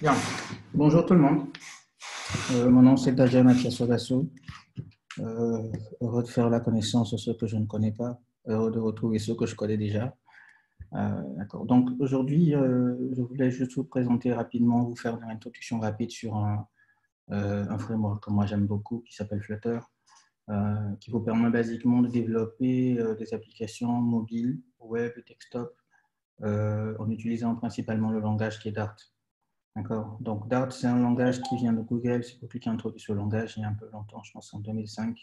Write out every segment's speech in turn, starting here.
Bien. Bonjour tout le monde. Mon nom c'est Dajan Atiasogasu. Heureux de faire la connaissance de ceux que je ne connais pas. Heureux de retrouver ceux que je connais déjà. D'accord. Donc aujourd'hui, je voulais juste vous présenter rapidement, vous faire une introduction rapide sur un framework que moi j'aime beaucoup qui s'appelle Flutter, qui vous permet basiquement de développer des applications mobiles, web et desktop en utilisant principalement le langage qui est Dart. D'accord. Donc, Dart, c'est un langage qui vient de Google. C'est Google qui a introduit ce langage il y a un peu longtemps, je pense en 2005.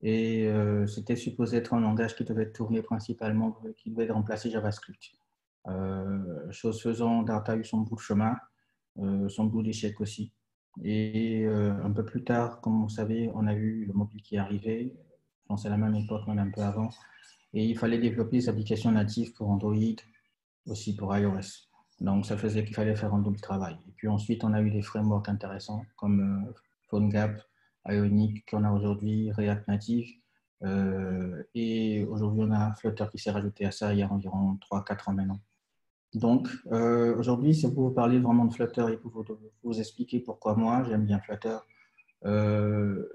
Et c'était supposé être un langage qui devait tourner principalement, qui devait remplacer JavaScript. Chose faisant, Dart a eu son bout de chemin, son bout d'échec aussi. Et un peu plus tard, comme vous savez, on a eu le mobile qui est arrivé. Je pense à la même époque, même un peu avant. Et il fallait développer des applications natives pour Android, aussi pour iOS. Donc, ça faisait qu'il fallait faire un double travail. Et puis ensuite, on a eu des frameworks intéressants comme PhoneGap, Ionic, qu'on a aujourd'hui, React Native. Et aujourd'hui, on a Flutter qui s'est rajouté à ça il y a environ 3-4 ans maintenant. Donc, aujourd'hui, c'est pour vous parler vraiment de Flutter et pour vous expliquer pourquoi moi, j'aime bien Flutter.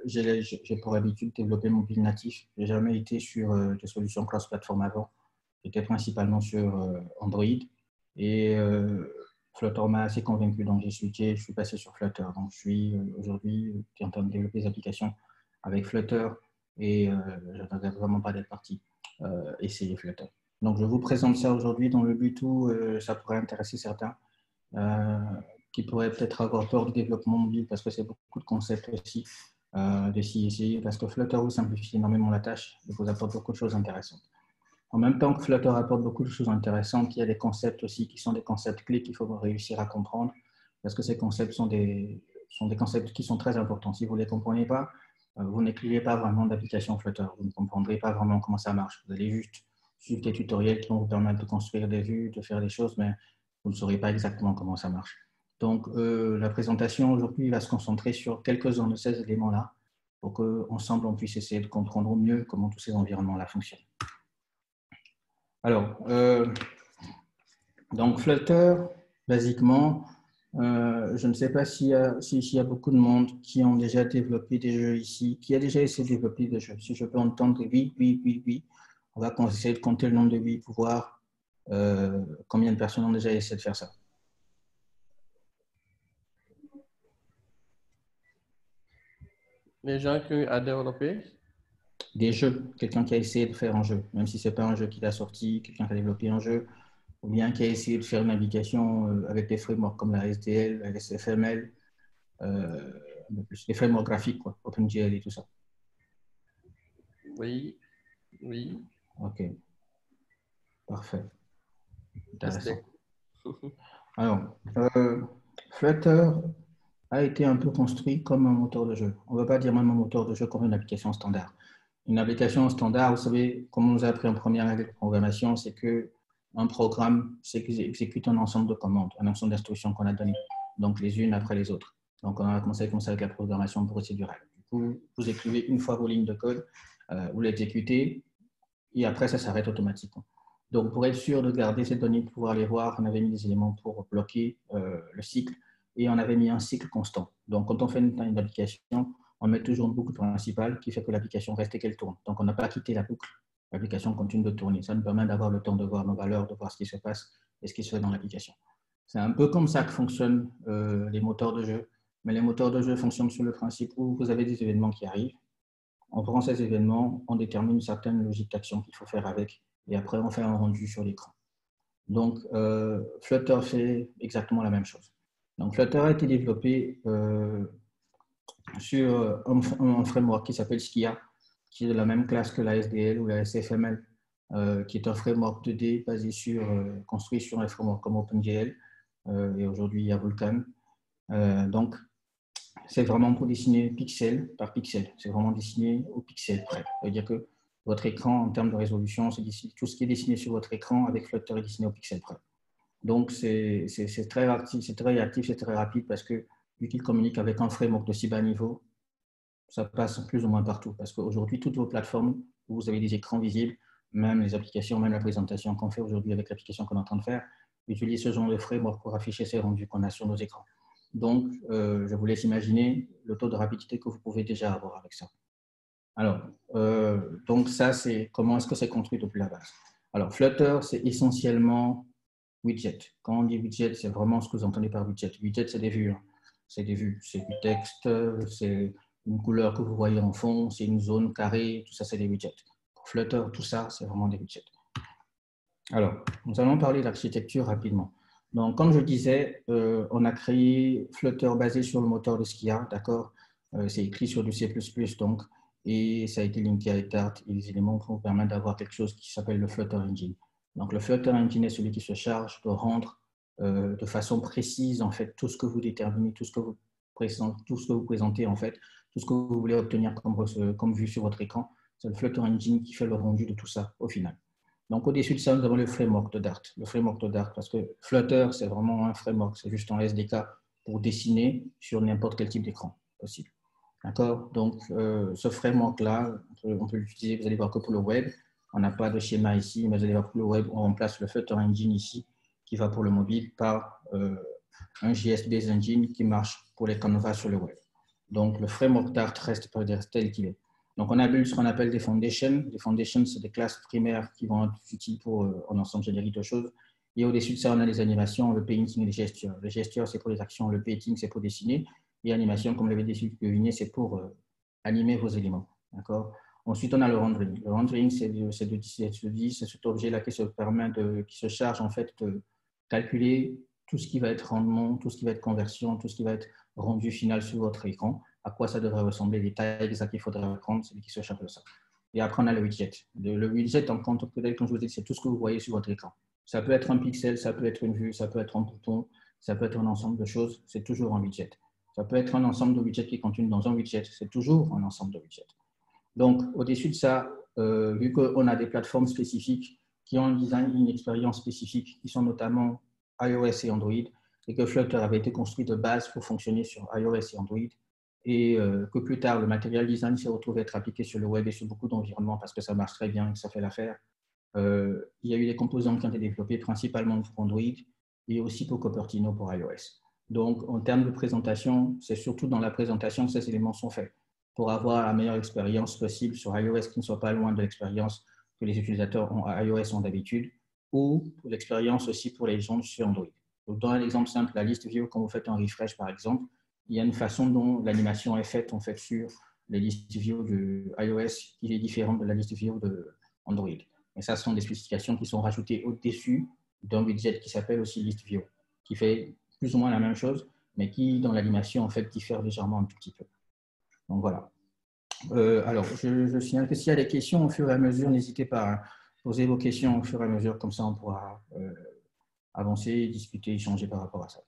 J'ai pour habitude de développer mon mobile natif. Je n'ai jamais été sur des solutions cross-platform avant. J'étais principalement sur Android et Flutter m'a assez convaincu. Donc, j'ai switché, je suis passé sur Flutter. Donc, je suis aujourd'hui en train de développer des applications avec Flutter et je ne regrette vraiment pas d'être parti essayer Flutter. Donc, je vous présente ça aujourd'hui dans le but où ça pourrait intéresser certains qui pourraient peut-être avoir peur du développement mobile parce que c'est beaucoup de concepts aussi de s'y essayer parce que Flutter vous simplifie énormément la tâche et vous apporte beaucoup de choses intéressantes. En même temps que Flutter apporte beaucoup de choses intéressantes, il y a des concepts aussi qui sont des concepts clés qu'il faut réussir à comprendre parce que ces concepts sont des concepts qui sont très importants. Si vous ne les comprenez pas, vous n'écrivez pas vraiment d'application Flutter. Vous ne comprendrez pas vraiment comment ça marche. Vous allez juste suivre des tutoriels qui vont vous permettre de construire des vues, de faire des choses, mais vous ne saurez pas exactement comment ça marche. Donc, la présentation aujourd'hui va se concentrer sur quelques-uns de ces éléments-là pour qu'ensemble, on puisse essayer de comprendre au mieux comment tous ces environnements-là fonctionnent. Alors, donc Flutter, basiquement, je ne sais pas s'il y a beaucoup de monde qui ont déjà développé des jeux ici, qui a déjà essayé de développer des jeux. Si je peux entendre oui, oui, oui, oui, on va essayer de compter le nombre de oui pour voir combien de personnes ont déjà essayé de faire ça. Les gens qui ont développé. Des jeux, quelqu'un qui a essayé de faire un jeu, même si ce n'est pas un jeu qu'il a sorti, quelqu'un qui a développé un jeu, ou bien qui a essayé de faire une application avec des frameworks comme la SDL, la SFML, les frameworks graphiques, quoi, OpenGL et tout ça. Oui, oui. Ok, parfait. Intéressant. Alors, Flutter a été un peu construit comme un moteur de jeu. On ne va pas dire même un moteur de jeu comme une application standard. Une application standard, vous savez, comme on nous a appris en première année de programmation, c'est qu'un programme exécute un ensemble de commandes, un ensemble d'instructions qu'on a données, donc les unes après les autres. Donc, on a commencé comme ça avec la programmation procédurale. Du coup, vous écrivez une fois vos lignes de code, vous l'exécutez, et après, ça s'arrête automatiquement. Donc, pour être sûr de garder ces données, de pouvoir les voir, on avait mis des éléments pour bloquer le cycle et on avait mis un cycle constant. Donc, quand on fait une application, on met toujours une boucle principale qui fait que l'application reste et qu'elle tourne. Donc, on n'a pas quitté la boucle. L'application continue de tourner. Ça nous permet d'avoir le temps de voir nos valeurs, de voir ce qui se passe et ce qui se fait dans l'application. C'est un peu comme ça que fonctionnent les moteurs de jeu. Mais les moteurs de jeu fonctionnent sur le principe où vous avez des événements qui arrivent. On prend ces événements, on détermine une certaine logique d'action qu'il faut faire avec, et après on fait un rendu sur l'écran. Donc, Flutter fait exactement la même chose. Donc, Flutter a été développé sur un framework qui s'appelle Skia, qui est de la même classe que la SDL ou la SFML, qui est un framework 2D basé construit sur un framework comme OpenGL, et aujourd'hui il y a Vulkan. Donc, c'est vraiment pour dessiner pixel par pixel. C'est vraiment dessiné au pixel près. Ça veut dire que votre écran, en termes de résolution, tout ce qui est dessiné sur votre écran avec Flutter est dessiné au pixel près. Donc, c'est très actif, c'est très réactif, c'est très rapide parce que vu qu'il communique avec un framework de si bas niveau, ça passe plus ou moins partout. Parce qu'aujourd'hui, toutes vos plateformes où vous avez des écrans visibles, même les applications, même la présentation qu'on fait aujourd'hui avec l'application qu'on est en train de faire, utilisent ce genre de framework pour afficher ces rendus qu'on a sur nos écrans. Donc, je vous laisse imaginer le taux de rapidité que vous pouvez déjà avoir avec ça. Alors, donc ça, c'est comment est-ce que c'est construit depuis la base. Alors, Flutter, c'est essentiellement widget. Quand on dit widget, c'est vraiment ce que vous entendez par widget. Widget, c'est des vues. Hein. C'est des vues. C'est du texte, c'est une couleur que vous voyez en fond, c'est une zone carrée, tout ça, c'est des widgets. Pour Flutter, tout ça, c'est vraiment des widgets. Alors, nous allons parler d'architecture rapidement. Donc, comme je disais, on a créé Flutter basé sur le moteur de Skia, d'accord? C'est écrit sur du C++, donc, et ça a été linké à Etart et les éléments qui vous permettent d'avoir quelque chose qui s'appelle le Flutter Engine. Donc, le Flutter Engine est celui qui se charge de rendre de façon précise, en fait, tout ce que vous déterminez, tout ce que vous présentez, en fait, tout ce que vous voulez obtenir comme vue sur votre écran. C'est le Flutter Engine qui fait le rendu de tout ça au final. Donc, au-dessus de ça, nous avons le framework de Dart. Le framework de Dart, parce que Flutter, c'est vraiment un framework, c'est juste un SDK pour dessiner sur n'importe quel type d'écran possible. D'accord? Donc, ce framework-là, on peut l'utiliser, vous allez voir que pour le web, on n'a pas de schéma ici, mais vous allez voir que pour le web, on remplace le Flutter Engine ici, qui va pour le mobile, par un JS-based engine qui marche pour les canvas sur le web. Donc, le framework Dart reste tel qu'il est. Donc, on a vu ce qu'on appelle des foundations. Les foundations, c'est des classes primaires qui vont être utiles pour un ensemble générique de choses. Et au-dessus de ça, on a les animations, le painting et les gestures. Les gestures, c'est pour les actions. Le painting, c'est pour dessiner. Et animation, comme l'avez deviné, c'est pour animer vos éléments. D'accord? Ensuite, on a le rendering. Le rendering, c'est cet objet-là qui se charge en fait de calculer tout ce qui va être rendement, tout ce qui va être conversion, tout ce qui va être rendu final sur votre écran, à quoi ça devrait ressembler, les tailles exactes qu'il faudrait prendre, c'est lui qui se charge de ça. Et après, on a le widget. Le widget, en tant que tel, comme je vous dis, c'est tout ce que vous voyez sur votre écran. Ça peut être un pixel, ça peut être une vue, ça peut être un bouton, ça peut être un ensemble de choses, c'est toujours un widget. Ça peut être un ensemble de widgets qui contiennent dans un widget, c'est toujours un ensemble de widgets. Donc, au-dessus de ça, vu qu'on a des plateformes spécifiques qui ont un design, une expérience spécifique, qui sont notamment iOS et Android, et que Flutter avait été construit de base pour fonctionner sur iOS et Android, et que plus tard, le material design s'est retrouvé être appliqué sur le web et sur beaucoup d'environnements parce que ça marche très bien et que ça fait l'affaire. Il y a eu des composants qui ont été développés principalement pour Android et aussi pour Cupertino pour iOS. Donc, en termes de présentation, c'est surtout dans la présentation que ces éléments sont faits pour avoir la meilleure expérience possible sur iOS qui ne soit pas loin de l'expérience que les utilisateurs iOS ont d'habitude ou l'expérience aussi pour les gens sur Android. Donc, dans un exemple simple, la liste view, quand vous faites un refresh par exemple, il y a une façon dont l'animation est faite en fait, sur les listes view de iOS qui est différente de la liste view de Android. Et ça, ce sont des spécifications qui sont rajoutées au-dessus d'un widget qui s'appelle aussi list view, qui fait plus ou moins la même chose, mais qui, dans l'animation, en fait, diffère légèrement un tout petit peu. Donc, voilà. Alors, je signale que s'il y a des questions au fur et à mesure, n'hésitez pas à poser vos questions au fur et à mesure, comme ça, on pourra avancer, discuter, échanger par rapport à ça.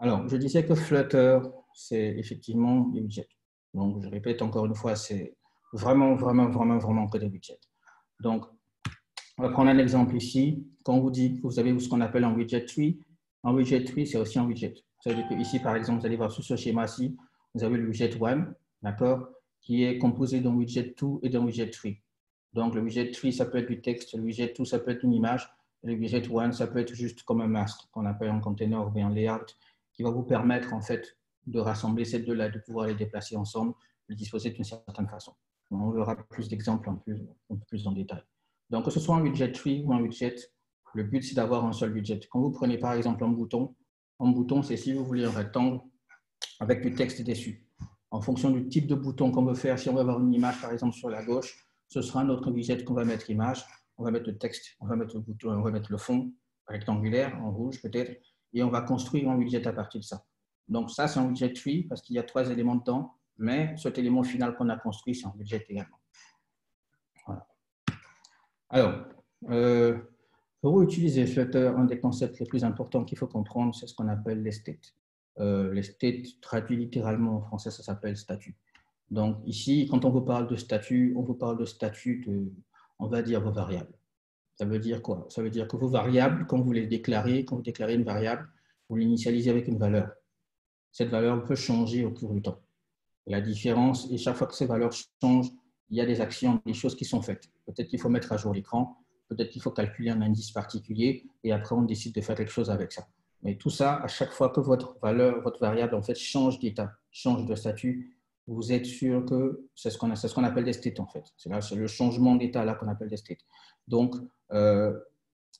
Alors, je disais que Flutter, c'est effectivement des widgets. Donc, je répète encore une fois, c'est vraiment que des widgets. Donc, on va prendre un exemple ici. Quand on vous dit que vous avez ce qu'on appelle un widget tree c'est aussi un widget. Ça veut dire que ici, par exemple, vous allez voir sur ce schéma-ci, vous avez le widget 1, d'accord, qui est composé d'un widget 2 et d'un widget 3. Donc, le widget 3, ça peut être du texte, le widget 2, ça peut être une image, et le widget 1, ça peut être juste comme un masque qu'on appelle un container ou bien un layout, qui va vous permettre, en fait, de rassembler ces deux-là, de pouvoir les déplacer ensemble, les disposer d'une certaine façon. On verra plus d'exemples un peu plus en détail. Donc, que ce soit un widget tree ou un widget, le but, c'est d'avoir un seul widget. Quand vous prenez, par exemple, un bouton, c'est si vous voulez un rectangle avec du texte dessus. En fonction du type de bouton qu'on veut faire, si on veut avoir une image, par exemple, sur la gauche, ce sera notre widget qu'on va mettre image. On va mettre le texte, on va mettre le bouton, on va mettre le fond rectangulaire, en rouge peut-être, et on va construire un widget à partir de ça. Donc, ça, c'est un widget tree parce qu'il y a 3 éléments dedans, mais cet élément final qu'on a construit, c'est un widget également. Voilà. Alors, pour utiliser Flutter, un des concepts les plus importants qu'il faut comprendre, c'est ce qu'on appelle l'estate. L'estate, traduit littéralement en français, ça s'appelle statut. Donc ici, quand on vous parle de statut, on vous parle de statut de, on va dire, vos variables. Ça veut dire quoi? Ça veut dire que vos variables, quand vous les déclarez, quand vous déclarez une variable, vous l'initialisez avec une valeur. Cette valeur peut changer au cours du temps. La différence, et chaque fois que ces valeurs changent, il y a des actions, des choses qui sont faites. Peut-être qu'il faut mettre à jour l'écran, peut-être qu'il faut calculer un indice particulier, et après on décide de faire quelque chose avec ça. Mais tout ça, à chaque fois que votre valeur, votre variable, en fait, change d'état, change de statut, vous êtes sûr que c'est ce qu'on appelle des states, en fait. C'est le changement d'état là qu'on appelle des states. Donc,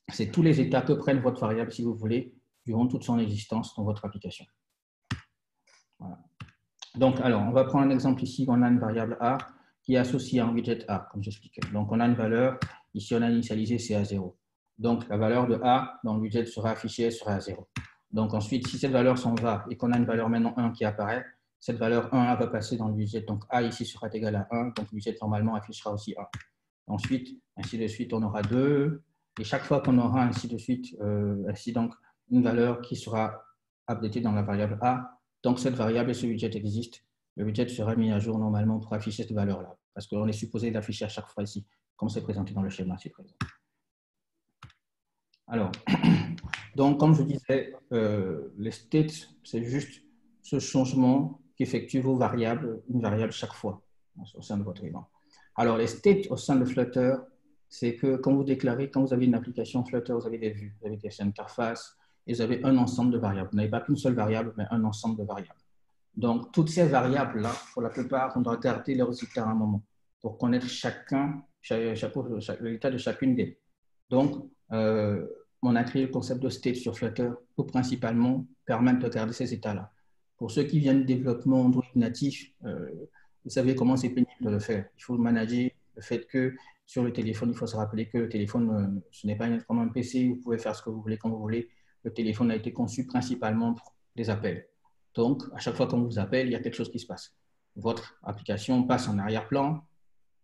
c'est tous les états que prennent votre variable, si vous voulez, durant toute son existence dans votre application. Voilà. Donc, alors, on va prendre un exemple ici. On a une variable A qui est associée à un widget A, comme j'expliquais. Donc, on a une valeur, ici, on a initialisé, c'est à 0. Donc, la valeur de A dans le widget sera affichée, elle sera à 0. Donc, ensuite, si cette valeur s'en va et qu'on a une valeur maintenant 1 qui apparaît, cette valeur 1 va passer dans le widget. Donc, A ici sera égal à 1. Donc, le widget normalement affichera aussi 1. Ensuite, ainsi de suite, on aura 2. Et chaque fois qu'on aura ainsi de suite, ainsi donc, une valeur qui sera updatée dans la variable A, donc cette variable et ce widget existent, le widget sera mis à jour normalement pour afficher cette valeur-là. Parce qu'on est supposé l'afficher à chaque fois ici, comme c'est présenté dans le schéma ci-présent. Alors, donc, comme je disais, les states, c'est juste ce changement qu'effectuent vos variables, une variable chaque fois au sein de votre élément. Alors, les states au sein de Flutter, c'est que quand vous déclarez, quand vous avez une application Flutter, vous avez des vues, vous avez des interfaces, et vous avez un ensemble de variables. Vous n'avez pas qu'une seule variable, mais un ensemble de variables. Donc, toutes ces variables-là, pour la plupart, on doit garder leurs états à un moment pour connaître l'état de chacune d'elles. Donc, on a créé le concept de state sur Flutter pour principalement permettre de garder ces états-là. Pour ceux qui viennent du développement Android natif, vous savez comment c'est pénible de le faire. Il faut manager le fait que sur le téléphone, il faut se rappeler que le téléphone, ce n'est pas comme un PC, vous pouvez faire ce que vous voulez quand vous voulez. Le téléphone a été conçu principalement pour des appels. Donc, à chaque fois qu'on vous appelle, il y a quelque chose qui se passe. Votre application passe en arrière-plan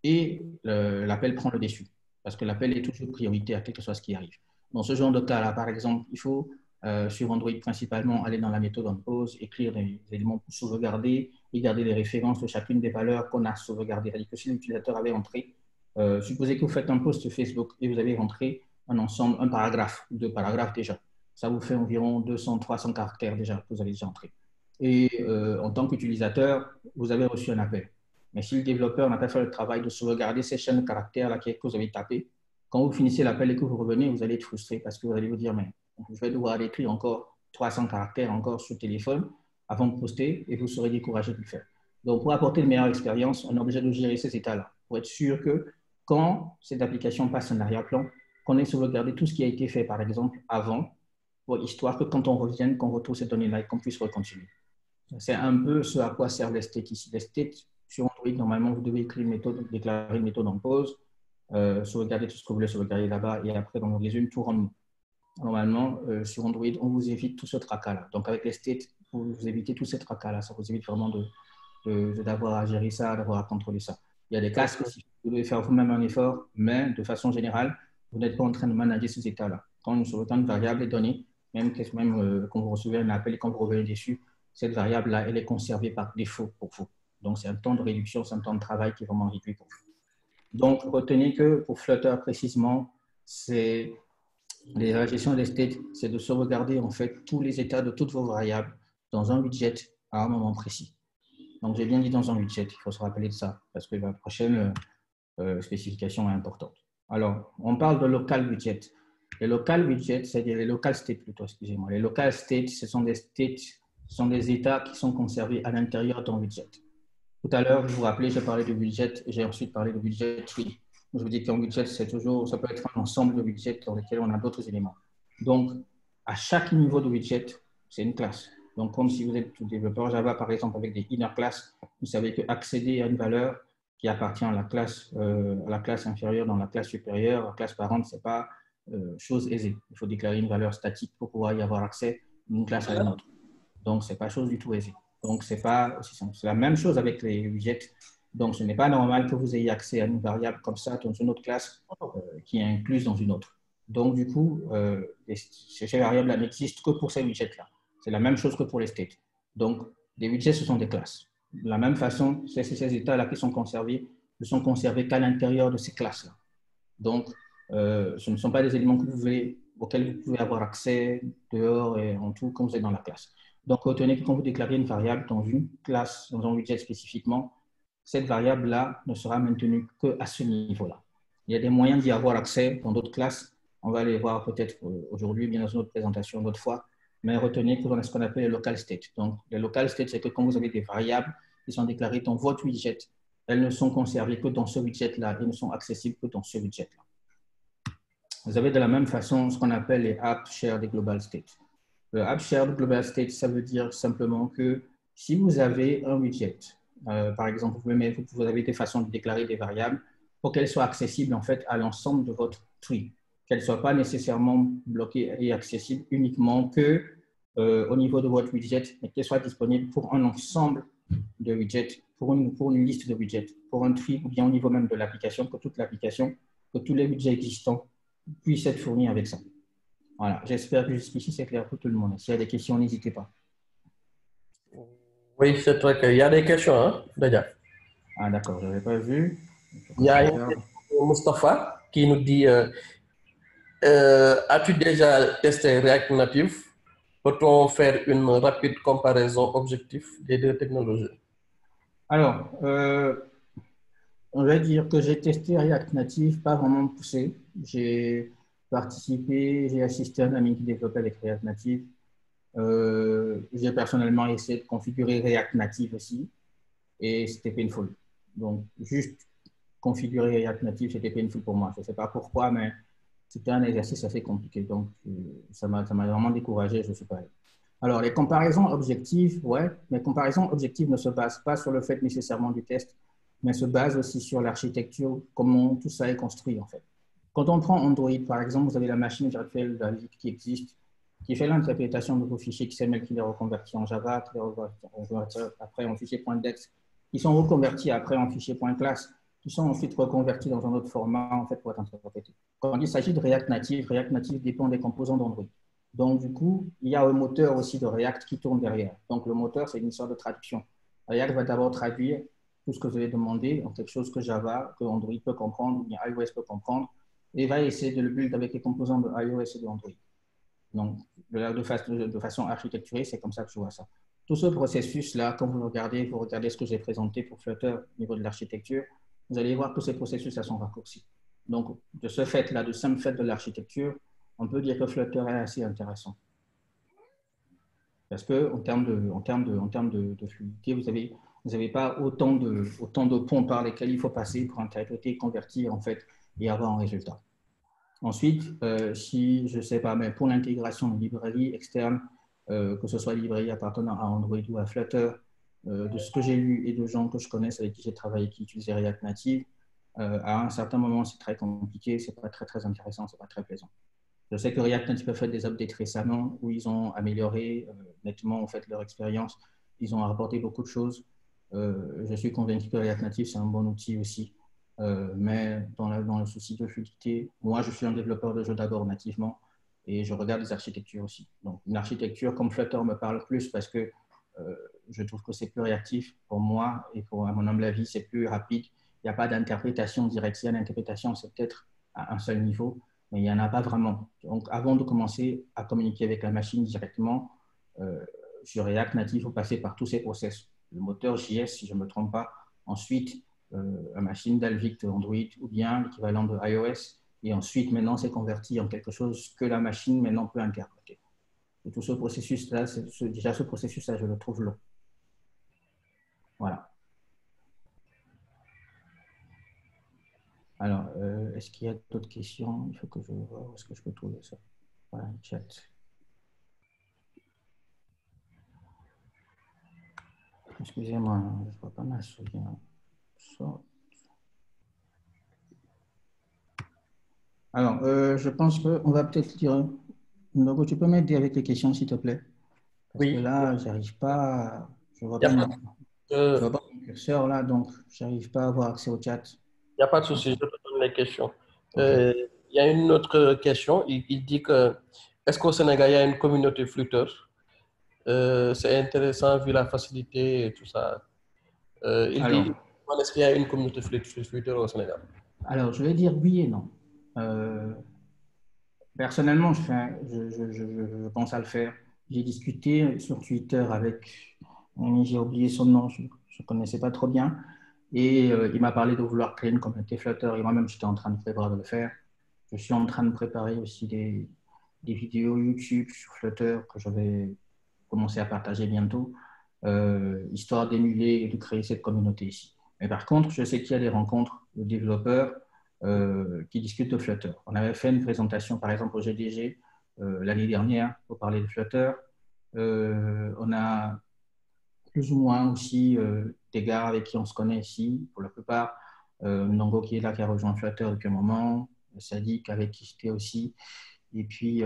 et l'appel prend le dessus parce que l'appel est toujours priorité à quelque chose qui arrive. Dans ce genre de cas-là, par exemple, il faut, sur Android principalement, aller dans la méthode onPause, écrire des éléments pour sauvegarder et garder les références de chacune des valeurs qu'on a sauvegardées. C'est-à-dire que si l'utilisateur avait entré, supposez que vous faites un post sur Facebook et vous avez rentré un ensemble, un paragraphe, 2 paragraphes déjà. Ça vous fait environ 200, 300 caractères déjà que vous avez déjà entré. Et en tant qu'utilisateur, vous avez reçu un appel. Mais si le développeur n'a pas fait le travail de sauvegarder ces chaînes de caractères là que vous avez tapées, quand vous finissez l'appel et que vous revenez, vous allez être frustré parce que vous allez vous dire, mais je vais devoir écrire encore 300 caractères encore sur le téléphone avant de poster et vous serez découragé de le faire. Donc, pour apporter une meilleure expérience, on est obligé de gérer ces états-là pour être sûr que quand cette application passe en arrière-plan, qu'on ait sauvegardé tout ce qui a été fait, par exemple, avant, pour histoire que quand on revienne, qu'on retrouve ces données-là et qu'on puisse recontinuer. C'est un peu ce à quoi servent les states ici. Les states, sur Android, normalement, vous devez écrire une méthode, déclarer une méthode onPause, sauvegarder tout ce que vous voulez sauvegarder là-bas et après, dans le résumé, tout rendre. Normalement, sur Android, on vous évite tout ce tracas-là. Donc, avec les states, vous évitez tout ce tracas-là. Ça vous évite vraiment d'avoir à gérer ça, d'avoir à contrôler ça. Il y a des cas spécifiques, vous devez faire vous-même un effort, mais de façon générale, vous n'êtes pas en train de manager ces états-là. Quand une variable est donnée, même quand vous recevez un appel et quand vous revenez dessus, cette variable-là, elle est conservée par défaut pour vous. Donc, c'est un temps de réduction, c'est un temps de travail qui est vraiment réduit pour vous. Donc, retenez que pour Flutter précisément, c'est la gestion des states, c'est de sauvegarder en fait tous les états de toutes vos variables dans un widget à un moment précis. Donc, j'ai bien dit dans un widget, il faut se rappeler de ça parce que la prochaine spécification est importante. Alors, on parle de local widget. Les local widgets, c'est-à-dire les local states plutôt, excusez-moi. Les local states, ce sont des états qui sont conservés à l'intérieur d'un widget. Tout à l'heure, vous vous rappelez, j'ai parlé de widget et j'ai ensuite parlé de widget tree. Je vous dis qu'un widget, ça peut être un ensemble de widgets dans lesquels on a d'autres éléments. Donc, à chaque niveau de widget, c'est une classe. Donc, comme si vous êtes développeur Java, par exemple, avec des inner classes, vous savez qu'accéder à une valeur qui appartient à la classe inférieure dans la classe supérieure, la classe parente, ce n'est pas chose aisée. Il faut déclarer une valeur statique pour pouvoir y avoir accès d'une classe à une autre. Donc, ce n'est pas chose du tout aisée. Donc, c'est la même chose avec les widgets. Donc, ce n'est pas normal que vous ayez accès à une variable comme ça dans une autre classe qui est incluse dans une autre. Donc, du coup, ces variables-là n'existent que pour ces widgets-là. C'est la même chose que pour les states. Donc, les widgets, ce sont des classes. De la même façon, ces états-là qui sont conservés ne sont conservés qu'à l'intérieur de ces classes-là. Donc, ce ne sont pas des éléments auxquels vous pouvez avoir accès dehors et en tout quand vous êtes dans la classe. Donc, retenez que quand vous déclarez une variable dans une classe, dans un widget spécifiquement, cette variable-là ne sera maintenue qu'à ce niveau-là. Il y a des moyens d'y avoir accès dans d'autres classes. On va les voir peut-être aujourd'hui, bien dans une autre présentation, une autre fois. Mais retenez qu'on a ce qu'on appelle les local states. Donc, les local states, c'est que quand vous avez des variables qui sont déclarées dans votre widget, elles ne sont conservées que dans ce widget-là, elles ne sont accessibles que dans ce widget-là. Vous avez de la même façon ce qu'on appelle les app shared global state. Le app shared global state, ça veut dire simplement que si vous avez un widget, par exemple, vous avez des façons de déclarer des variables pour qu'elles soient accessibles en fait à l'ensemble de votre tree, qu'elles ne soient pas nécessairement bloquées et accessibles uniquement que au niveau de votre widget, mais qu'elles soient disponibles pour un ensemble de widgets, pour une liste de widgets, pour un tree ou bien au niveau même de l'application, que toute l'application, que tous les widgets existants puissent être fournis avec ça. Voilà, j'espère que jusqu'ici c'est clair pour tout le monde. S'il y a des questions, n'hésitez pas. Oui, c'est très clair. Il y a des questions, hein, déjà. Ah d'accord, je n'avais pas vu. Il y a une question de Mustapha qui nous dit as-tu déjà testé React Native? Peut-on faire une rapide comparaison objective des deux technologies? Alors, on va dire que j'ai testé React Native, pas vraiment poussé. J'ai participé, j'ai assisté à un ami qui développait avec React Native. J'ai personnellement essayé de configurer React Native aussi et c'était painful. Donc, juste configurer React Native, c'était painful pour moi. Je ne sais pas pourquoi, mais c'était un exercice assez compliqué. Donc, ça m'a vraiment découragé, je ne sais pas. Alors, les comparaisons objectives, ouais, les comparaisons objectives ne se basent pas sur le fait nécessairement du test, mais se basent aussi sur l'architecture, comment tout ça est construit en fait. Quand on prend Android, par exemple, vous avez la machine virtuelle qui existe, qui fait l'interprétation de vos fichiers XML, qui les reconvertit en Java, qui les reconvertit après en fichier .dex, qui sont reconvertis après en fichier .class, qui sont ensuite reconvertis dans un autre format en fait, pour être interprétés. Quand il s'agit de React Native dépend des composants d'Android. Donc, du coup, il y a un moteur aussi de React qui tourne derrière. Donc, le moteur, c'est une sorte de traduction. React va d'abord traduire tout ce que vous avez demandé en quelque chose que Java, que Android peut comprendre, ou bien iOS peut comprendre, et va essayer de le build avec les composants de iOS et de Android. Donc, de façon architecturée, c'est comme ça que je vois ça. Tout ce processus-là, quand vous regardez ce que j'ai présenté pour Flutter au niveau de l'architecture, vous allez voir que ces processus sont raccourcis. Donc, de ce fait-là, de simple fait de l'architecture, on peut dire que Flutter est assez intéressant. Parce qu'en termes de fluidité, vous n'avez pas autant de ponts par lesquels il faut passer pour interpréter, convertir en fait, et avoir un résultat. Ensuite, si je ne sais pas, mais pour l'intégration de librairies externes, que ce soit librairies appartenant à Android ou à Flutter, de ce que j'ai lu et de gens que je connais avec qui j'ai travaillé, qui utilisaient React Native, à un certain moment, c'est très compliqué, ce n'est pas très intéressant, ce n'est pas très plaisant. Je sais que React Native a fait des updates récemment où ils ont amélioré nettement en fait, leur expérience. Ils ont apporté beaucoup de choses. Je suis convaincu que React Native, c'est un bon outil aussi. Mais dans le souci de fluidité, moi, je suis un développeur de jeux d'abord nativement et je regarde les architectures aussi. Donc, une architecture comme Flutter me parle plus parce que je trouve que c'est plus réactif pour moi et pour, à mon humble avis, c'est plus rapide. Il n'y a pas d'interprétation directe. S'il y a l'interprétation, c'est peut-être à un seul niveau, mais il n'y en a pas vraiment. Donc, avant de commencer à communiquer avec la machine directement, sur React Native, il faut passer par tous ces process. Le moteur JS, si je ne me trompe pas. Ensuite, la machine Dalvik de Android ou bien l'équivalent de iOS. Et ensuite, maintenant, c'est converti en quelque chose que la machine maintenant peut interpréter. Et tout ce processus-là, déjà ce processus-là, je le trouve long. Voilà. Alors, est-ce qu'il y a d'autres questions? Il faut que je vois où est-ce que je peux trouver ça. Voilà, le chat. Excusez-moi, je ne vois pas ma souris. Alors, je pense qu'on va peut-être dire. Donc, tu peux m'aider avec les questions, s'il te plaît? Parce que Oui. là, j'arrive pas. Je vois Il pas n'y a, je vois pas mon curseur là, donc j'arrive pas à avoir accès au chat. pas de souci, je te donne les questions. Ok. Il y a une autre question. Il dit que est-ce qu'au Sénégal, il y a une communauté Flutter? C'est intéressant vu la facilité et tout ça. Il Alors, dit est-ce qu'il y a une communauté Flutter au Sénégal? alors, je vais dire oui et non. Personnellement, je pense à le faire. J'ai discuté sur Twitter avec un ami, j'ai oublié son nom, je ne connaissais pas trop bien. Et il m'a parlé de vouloir créer une communauté Flutter. Et moi-même, j'étais en train de préparer de le faire. Je suis en train de préparer aussi des vidéos YouTube sur Flutter que je vais commencer à partager bientôt, histoire d'émuler et de créer cette communauté ici. Mais par contre, je sais qu'il y a des rencontres de développeurs qui discutent de Flutter. On avait fait une présentation, par exemple, au GDG l'année dernière pour parler de Flutter. On a plus ou moins aussi des gars avec qui on se connaît ici, pour la plupart. Nongo qui est là, qui a rejoint Flutter depuis un moment, Sadiq avec qui j'étais aussi, et puis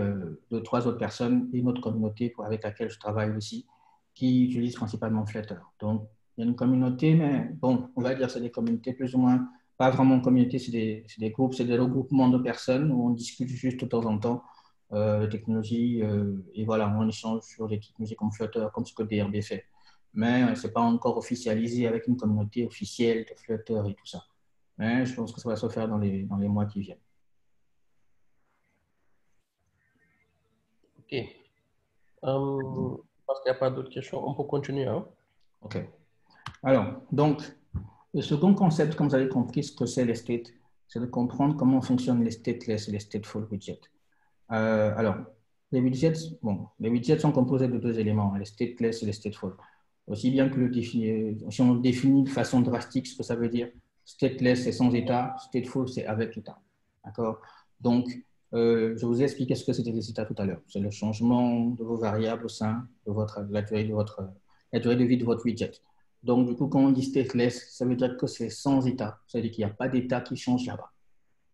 deux, trois autres personnes, et une autre communauté avec laquelle je travaille aussi, qui utilisent principalement Flutter. Donc, il y a une communauté, mais bon, on va dire que c'est des communautés plus ou moins, pas vraiment communautés, c'est des groupes, c'est des regroupements de personnes où on discute juste de temps en temps de technologie, et voilà, on échange sur des technologies comme Flutter, comme ce que DRB fait. Mais ce n'est pas encore officialisé avec une communauté officielle de Flutter et tout ça. Mais je pense que ça va se faire dans les mois qui viennent. OK. Parce qu'il n'y a pas d'autres questions, on peut continuer. Hein? OK. Alors, donc, le second concept, comme vous avez compris ce que c'est les states, c'est de comprendre comment fonctionnent les stateless et les stateful widgets. Alors, les widgets sont composés de deux éléments, les stateless et les stateful. Aussi bien que si on définit de façon drastique ce que ça veut dire, stateless c'est sans état, stateful c'est avec état. D'accord? Donc, je vous ai expliqué ce que c'était les états tout à l'heure. C'est le changement de vos variables au sein de la durée de vie de votre widget. Donc, du coup, quand on dit stateless, ça veut dire que c'est sans état. Ça veut dire qu'il n'y a pas d'état qui change là-bas.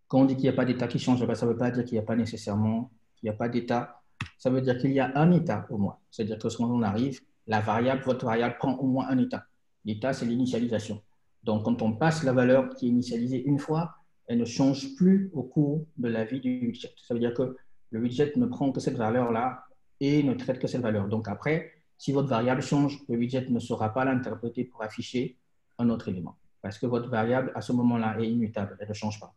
Quand on dit qu'il n'y a pas d'état qui change là-bas, ça ne veut pas dire qu'il n'y a pas nécessairement, qu'il n'y a pas d'état. Ça veut dire qu'il y a un état au moins. C'est-à-dire que quand on arrive, votre variable prend au moins un état. L'état, c'est l'initialisation. Donc, quand on passe la valeur qui est initialisée une fois, elle ne change plus au cours de la vie du widget. Ça veut dire que le widget ne prend que cette valeur-là et ne traite que cette valeur. Donc, après, si votre variable change, le widget ne saura pas l'interpréter pour afficher un autre élément. Parce que votre variable, à ce moment-là, est immutable, elle ne change pas.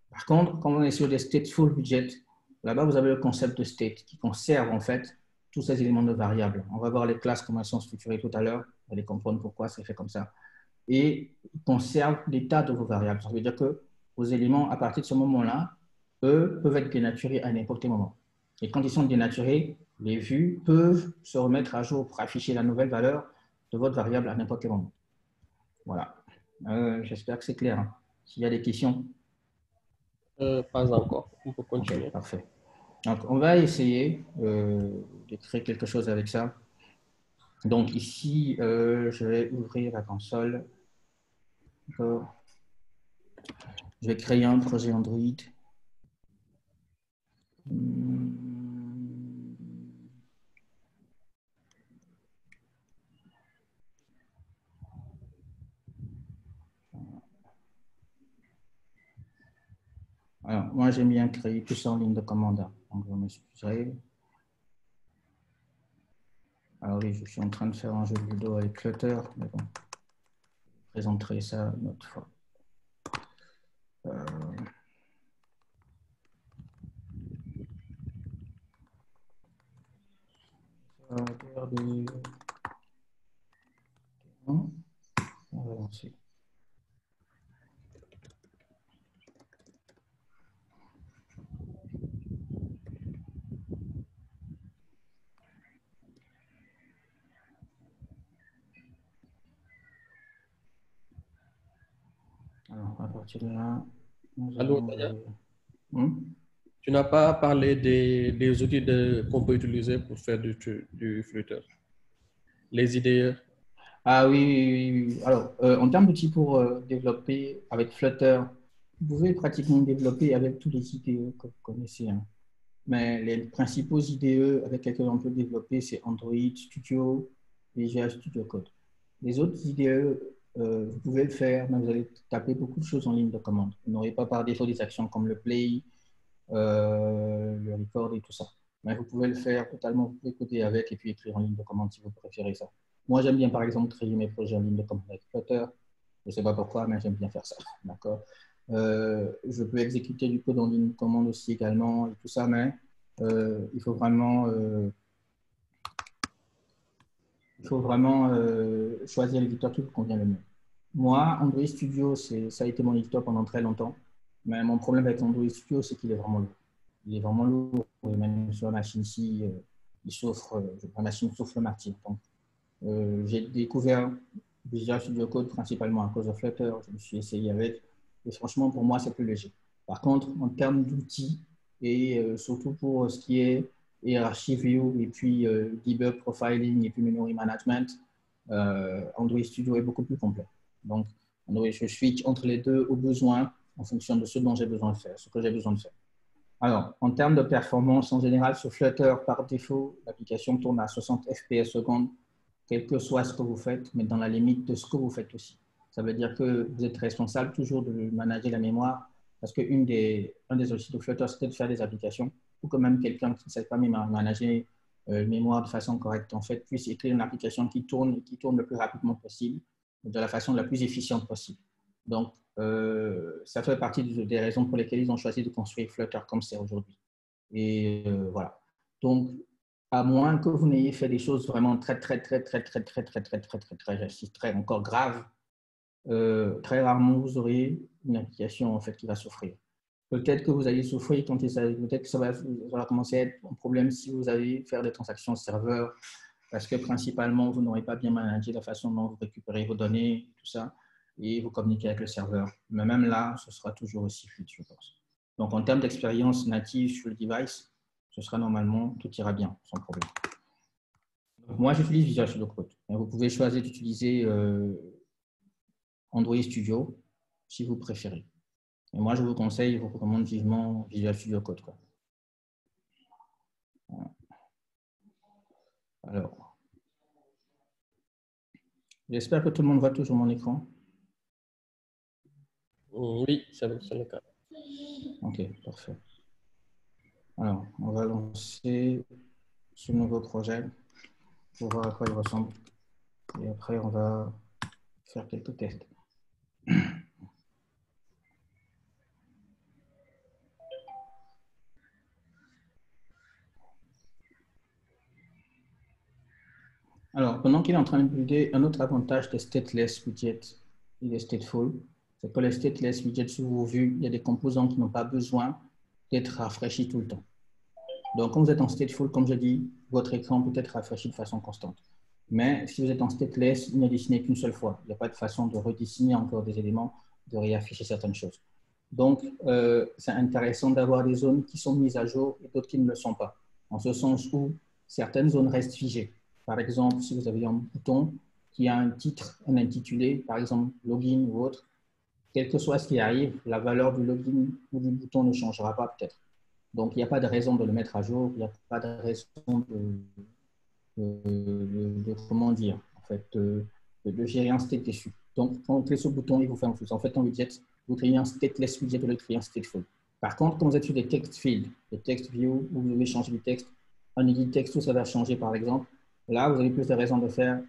Par contre, quand on est sur des stateful widgets, là-bas, vous avez le concept de state qui conserve en fait tous ces éléments de variables. On va voir les classes, comment elles sont structurées tout à l'heure. Vous allez comprendre pourquoi c'est fait comme ça. Et il conserve l'état de vos variables. Ça veut dire que vos éléments, à partir de ce moment-là, eux, peuvent être dénaturés à n'importe quel moment. Et quand ils sont dénaturés, les vues peuvent se remettre à jour pour afficher la nouvelle valeur de votre variable à n'importe quel moment. Voilà. J'espère que c'est clair. Hein. S'il y a des questions. Pas encore. On peut continuer. Okay, parfait. Donc, on va essayer de créer quelque chose avec ça. Donc, ici, je vais ouvrir la console. Je vais créer un projet Android. Alors, moi, j'aime bien créer tout ça en ligne de commande. Donc, je m'excuserai. Alors oui, je suis en train de faire un jeu de vidéo avec Flutter, mais bon, je présenterai ça une autre fois. On va lancer. Alors, à partir de là, Allô, Tania? Tu n'as pas parlé des outils qu'on peut utiliser pour faire du Flutter. Les idées. Ah oui, oui, oui, oui. Alors, en termes d'outils pour développer avec Flutter, vous pouvez pratiquement développer avec tous les IDE que vous connaissez. Hein. Mais les principaux IDE avec lesquels on peut développer, c'est Android Studio et Visual Studio Code. Les autres IDE, vous pouvez le faire, mais vous allez taper beaucoup de choses en ligne de commande. Vous n'aurez pas par défaut des actions comme le play, le record et tout ça. Mais vous pouvez le faire totalement, vous pouvez coder avec et puis écrire en ligne de commande si vous préférez ça. Moi, j'aime bien, par exemple, créer mes projets en ligne de commande avec Flutter. Je ne sais pas pourquoi, mais j'aime bien faire ça. D'accord. Je peux exécuter du code en ligne de commande aussi également et tout ça, mais il faut vraiment, choisir l'éditeur qui vous convient le mieux. Moi, Android Studio, ça a été mon éditeur pendant très longtemps, mais mon problème avec Android Studio, c'est qu'il est vraiment lourd. il est vraiment lourd. Et même sur la machine-ci, la machine souffre le martyr. Donc, j'ai découvert Visual Studio Code principalement à cause de Flutter. Je me suis essayé avec. Et franchement, pour moi, c'est plus léger. Par contre, en termes d'outils, et surtout pour ce qui est hierarchy view, et puis debug profiling, et puis memory management, Android Studio est beaucoup plus complet. Donc, Android, je switch entre les deux au besoin en fonction de ce dont j'ai besoin de faire, ce que j'ai besoin de faire. Alors, en termes de performance, en général, sur Flutter, par défaut, l'application tourne à 60 FPS secondes, quel que soit ce que vous faites, mais dans la limite de ce que vous faites aussi. Ça veut dire que vous êtes responsable toujours de manager la mémoire, parce qu'un des objectifs de Flutter, c'était de faire des applications, ou que même quelqu'un qui ne sait pas manager la mémoire de façon correcte, en fait, puisse écrire une application qui tourne le plus rapidement possible, de la façon la plus efficiente possible. Donc, ça fait partie des raisons pour lesquelles ils ont choisi de construire Flutter comme c'est aujourd'hui. Et voilà. Donc, à moins que vous n'ayez fait des choses vraiment très encore graves, très rarement vous aurez une application en fait qui va souffrir. Peut-être que vous allez souffrir peut-être que ça va commencer à être un problème si vous allez faire des transactions serveur, parce que principalement vous n'aurez pas bien managé la façon dont vous récupérez vos données, tout ça, et vous communiquez avec le serveur. Mais même là, ce sera toujours aussi fluide, je pense. Donc, en termes d'expérience native sur le device, ce sera normalement, tout ira bien, sans problème. Donc, moi, j'utilise Visual Studio Code. Vous pouvez choisir d'utiliser Android Studio si vous préférez. Et moi, je vous conseille, je vous recommande vivement Visual Studio Code, quoi. Alors, j'espère que tout le monde voit toujours mon écran. Oui, c'est le cas. Ok, parfait. Alors, on va lancer ce nouveau projet pour voir à quoi il ressemble. Et après, on va faire quelques tests. Alors, pendant qu'il est en train de builder, un autre avantage des stateless widgets et des stateful, c'est que les stateless widgets, si vous avez vu, il y a des composants qui n'ont pas besoin d'être rafraîchis tout le temps. Donc, quand vous êtes en stateful, comme je dis, votre écran peut être rafraîchi de façon constante. Mais si vous êtes en stateless, il n'est dessiné qu'une seule fois. Il n'y a pas de façon de redessiner encore des éléments, de réafficher certaines choses. Donc, c'est intéressant d'avoir des zones qui sont mises à jour et d'autres qui ne le sont pas. En ce sens où certaines zones restent figées. Par exemple, si vous avez un bouton qui a un titre, un intitulé, par exemple login ou autre, quel que soit ce qui arrive, la valeur du login ou du bouton ne changera pas peut-être. Donc, il n'y a pas de raison de le mettre à jour, il n'y a pas de raison comment dire, en fait, de gérer un state dessus. Donc, quand vous cliquez sur le bouton, il vous fait un flux. En fait, en widget, vous créez un stateless widget, vous créez un stateful. Par contre, quand vous êtes sur des text fields, des text view, où vous devez changer du texte, un edit text, tout ça va changer par exemple. Là, vous avez plus de raisons de faire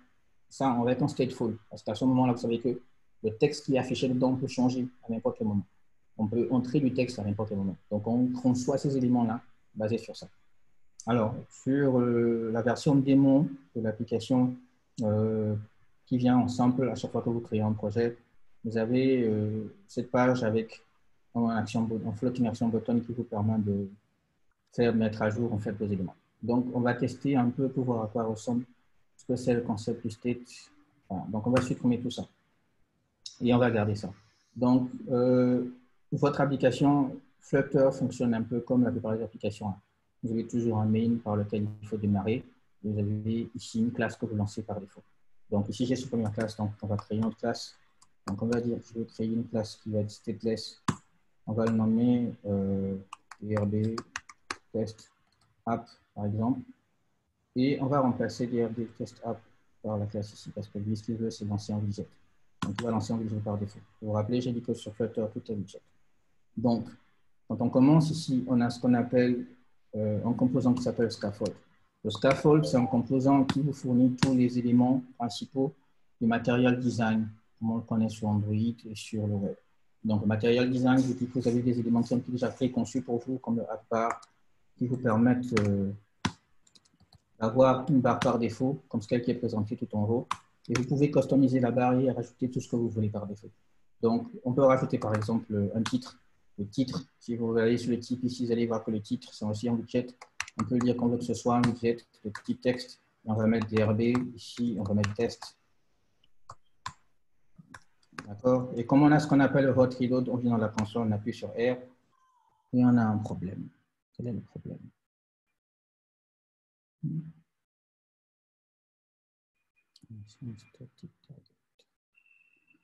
ça avec un stateful. Parce qu'à ce moment-là, vous savez que le texte qui est affiché dedans peut changer à n'importe quel moment. On peut entrer du texte à n'importe quel moment. Donc, on conçoit ces éléments-là basés sur ça. Alors, sur la version démo de l'application qui vient en sample à chaque fois que vous créez un projet, vous avez cette page avec un floating action button qui vous permet de mettre à jour en fait vos éléments. Donc, on va tester un peu pour voir à quoi ressemble ce que c'est le concept du state. Voilà. Donc, on va supprimer tout ça et on va garder ça. Donc, votre application Flutter fonctionne un peu comme la plupart des applications. Vous avez toujours un main par lequel il faut démarrer. Vous avez ici une classe que vous lancez par défaut. Donc ici, j'ai supprimé la classe, donc on va créer une autre classe. Donc on va dire, je vais créer une classe qui va être stateless. On va le nommer DRB test app, par exemple. Et on va remplacer DRB test app par la classe ici, parce que lui, ce qu'il veut, c'est lancer en widget. Donc il va lancer en widget par défaut. Vous vous rappelez, j'ai dit que sur Flutter, tout est widget. Donc, quand on commence ici, on a ce qu'on appelle un composant qui s'appelle scaffold. Le scaffold, c'est un composant qui vous fournit tous les éléments principaux du material design, comme on le connaît sur Android et sur le web. Donc, le material design vous dit que vous avez des éléments qui sont déjà préconçus pour vous, comme le app bar, qui vous permettent d'avoir une barre par défaut, comme celle qui est présentée tout en haut. Et vous pouvez customiser la barre et rajouter tout ce que vous voulez par défaut. Donc, on peut rajouter par exemple un titre. le titre. Si vous allez sur le type ici, vous allez voir que le titre, c'est aussi un widget. On peut le dire qu'on veut que ce soit un widget de type texte. Et on va mettre DRB. Ici, on va mettre test. D'accord. Et comme on a ce qu'on appelle le hot reload, on vient dans la console, on appuie sur R et on a un problème. Quel est le problème?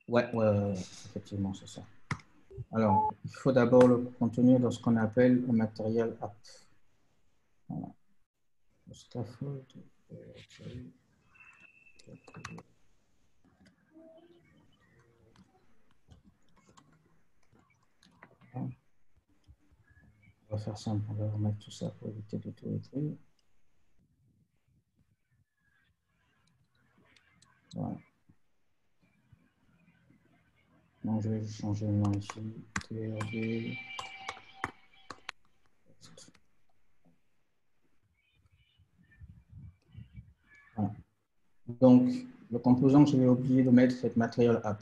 Ouais, effectivement, c'est ça. Alors, il faut d'abord le contenir dans ce qu'on appelle le matériel app. Voilà. Le scaffold. On va faire simple, on va remettre tout ça pour éviter de tout écrire. Voilà. Donc, je vais changer le nom ici. TRD. Voilà. Donc, le composant, je vais oublier de mettre cette matériel app.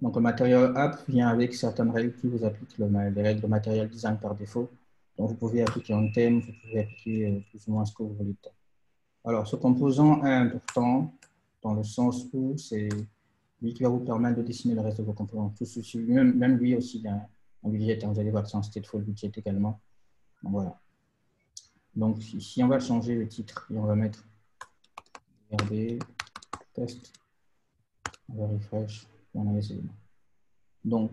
Donc, le matériel app vient avec certaines règles qui vous appliquent les règles de matériel design par défaut. Donc, vous pouvez appliquer un thème, vous pouvez appliquer plus ou moins ce que vous voulez. Alors, ce composant est important dans le sens où c'est lui qui va vous permettre de dessiner le reste de vos composants. Tout ceci, même lui aussi, il y a un budget, vous allez voir que c'est un stateful budget également. Donc, voilà. Donc, ici, on va changer le titre et on va mettre RD, test, on va refresh, et on a les éléments. Donc,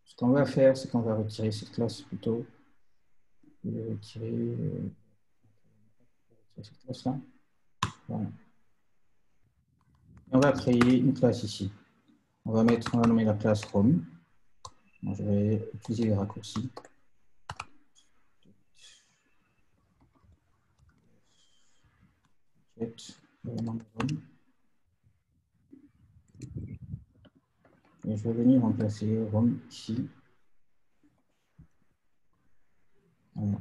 ce qu'on va faire, c'est qu'on va retirer cette classe plutôt. Je vais retirer cette classe-là. Voilà. Et on va créer une classe ici. On va nommer la classe home. Donc, je vais utiliser les raccourcis. Et je vais venir remplacer home ici. Voilà.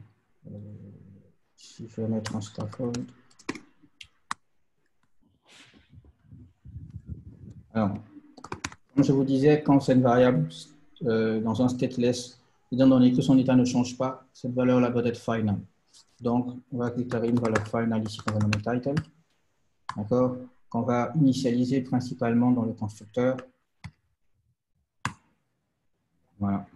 Ici, je vais mettre un scaffold. Alors, comme je vous disais, quand c'est une variable dans un stateless, étant donné que son état ne change pas, cette valeur-là doit être final. Donc, on va déclarer une valeur final ici qu'on va nommer title. D'accord? Qu'on va initialiser principalement dans le constructeur. Voilà.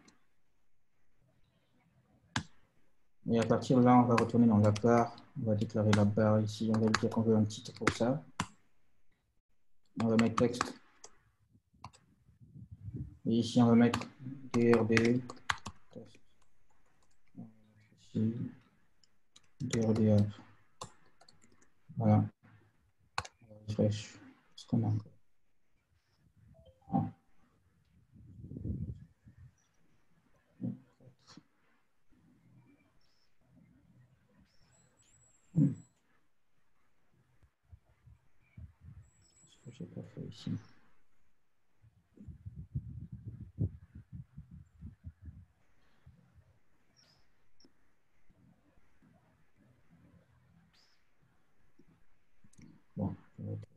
Et à partir de là, on va retourner dans la barre. On va déclarer la barre ici. On va dire qu'on veut un titre pour ça. On va mettre texte. Et ici, on va mettre DRB. Ici, DRD. Voilà. Refresh. Ce qu'on a. Ah. Ce que j'ai pas fait ici. Bon, je vais mettre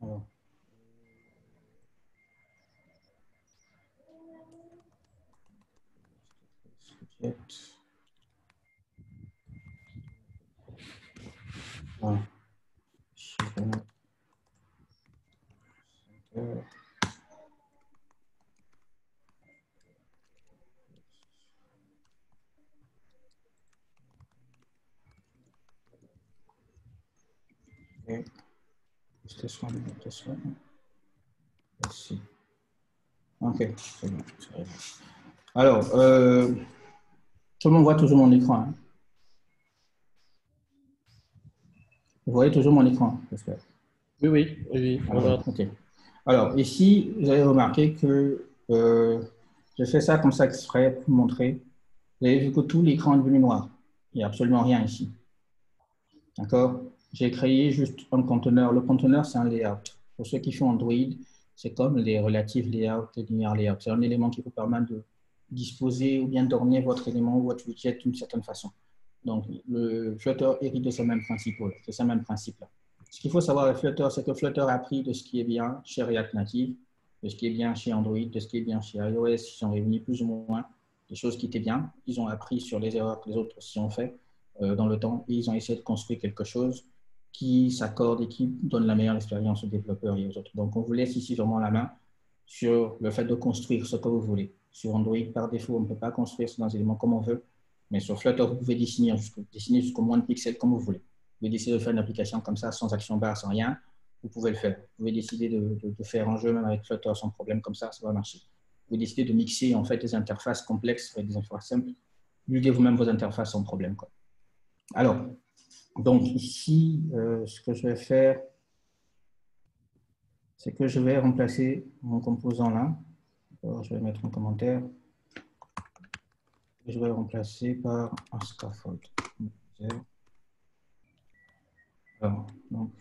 alors, voilà. Ok. Test one, test one. Merci. Ok, c'est bon. Alors, tout le monde voit toujours mon écran. Hein? Vous voyez toujours mon écran, j'espère. Oui, oui, oui. Alors, ok. Alors, ici, vous avez remarqué que je fais ça comme ça exprès pour montrer. Vous avez vu que tout l'écran est devenu noir. Il n'y a absolument rien ici. D'accord? J'ai créé juste un conteneur. Le conteneur, c'est un layout. Pour ceux qui font Android, c'est comme les relative layouts et linear layout. C'est un élément qui vous permet de disposer ou bien d'orner votre élément ou votre widget d'une certaine façon. Donc, le Flutter hérite de ce même principe. C'est ce même principe-là. Ce qu'il faut savoir avec Flutter, c'est que Flutter a appris de ce qui est bien chez React Native, de ce qui est bien chez Android, de ce qui est bien chez iOS. Ils sont réunis plus ou moins des choses qui étaient bien. Ils ont appris sur les erreurs que les autres aussi ont fait dans le temps et ils ont essayé de construire quelque chose qui s'accorde et qui donne la meilleure expérience aux développeurs et aux autres. Donc, on vous laisse ici vraiment la main sur le fait de construire ce que vous voulez. Sur Android, par défaut, on ne peut pas construire dans les éléments comme on veut, mais sur Flutter, vous pouvez dessiner jusqu'au moins de pixels comme vous voulez. Vous pouvez décider de faire une application comme ça, sans action barre, sans rien, vous pouvez le faire. Vous pouvez décider de faire un jeu même avec Flutter sans problème, comme ça va marcher. Vous pouvez décider de mixer en fait des interfaces complexes avec des interfaces simples. Buildez vous-même vos interfaces sans problème, quoi. Alors, donc ici, ce que je vais faire, c'est que je vais remplacer mon composant là. Alors, je vais mettre un commentaire. Je vais le remplacer par un scaffold. Alors, donc,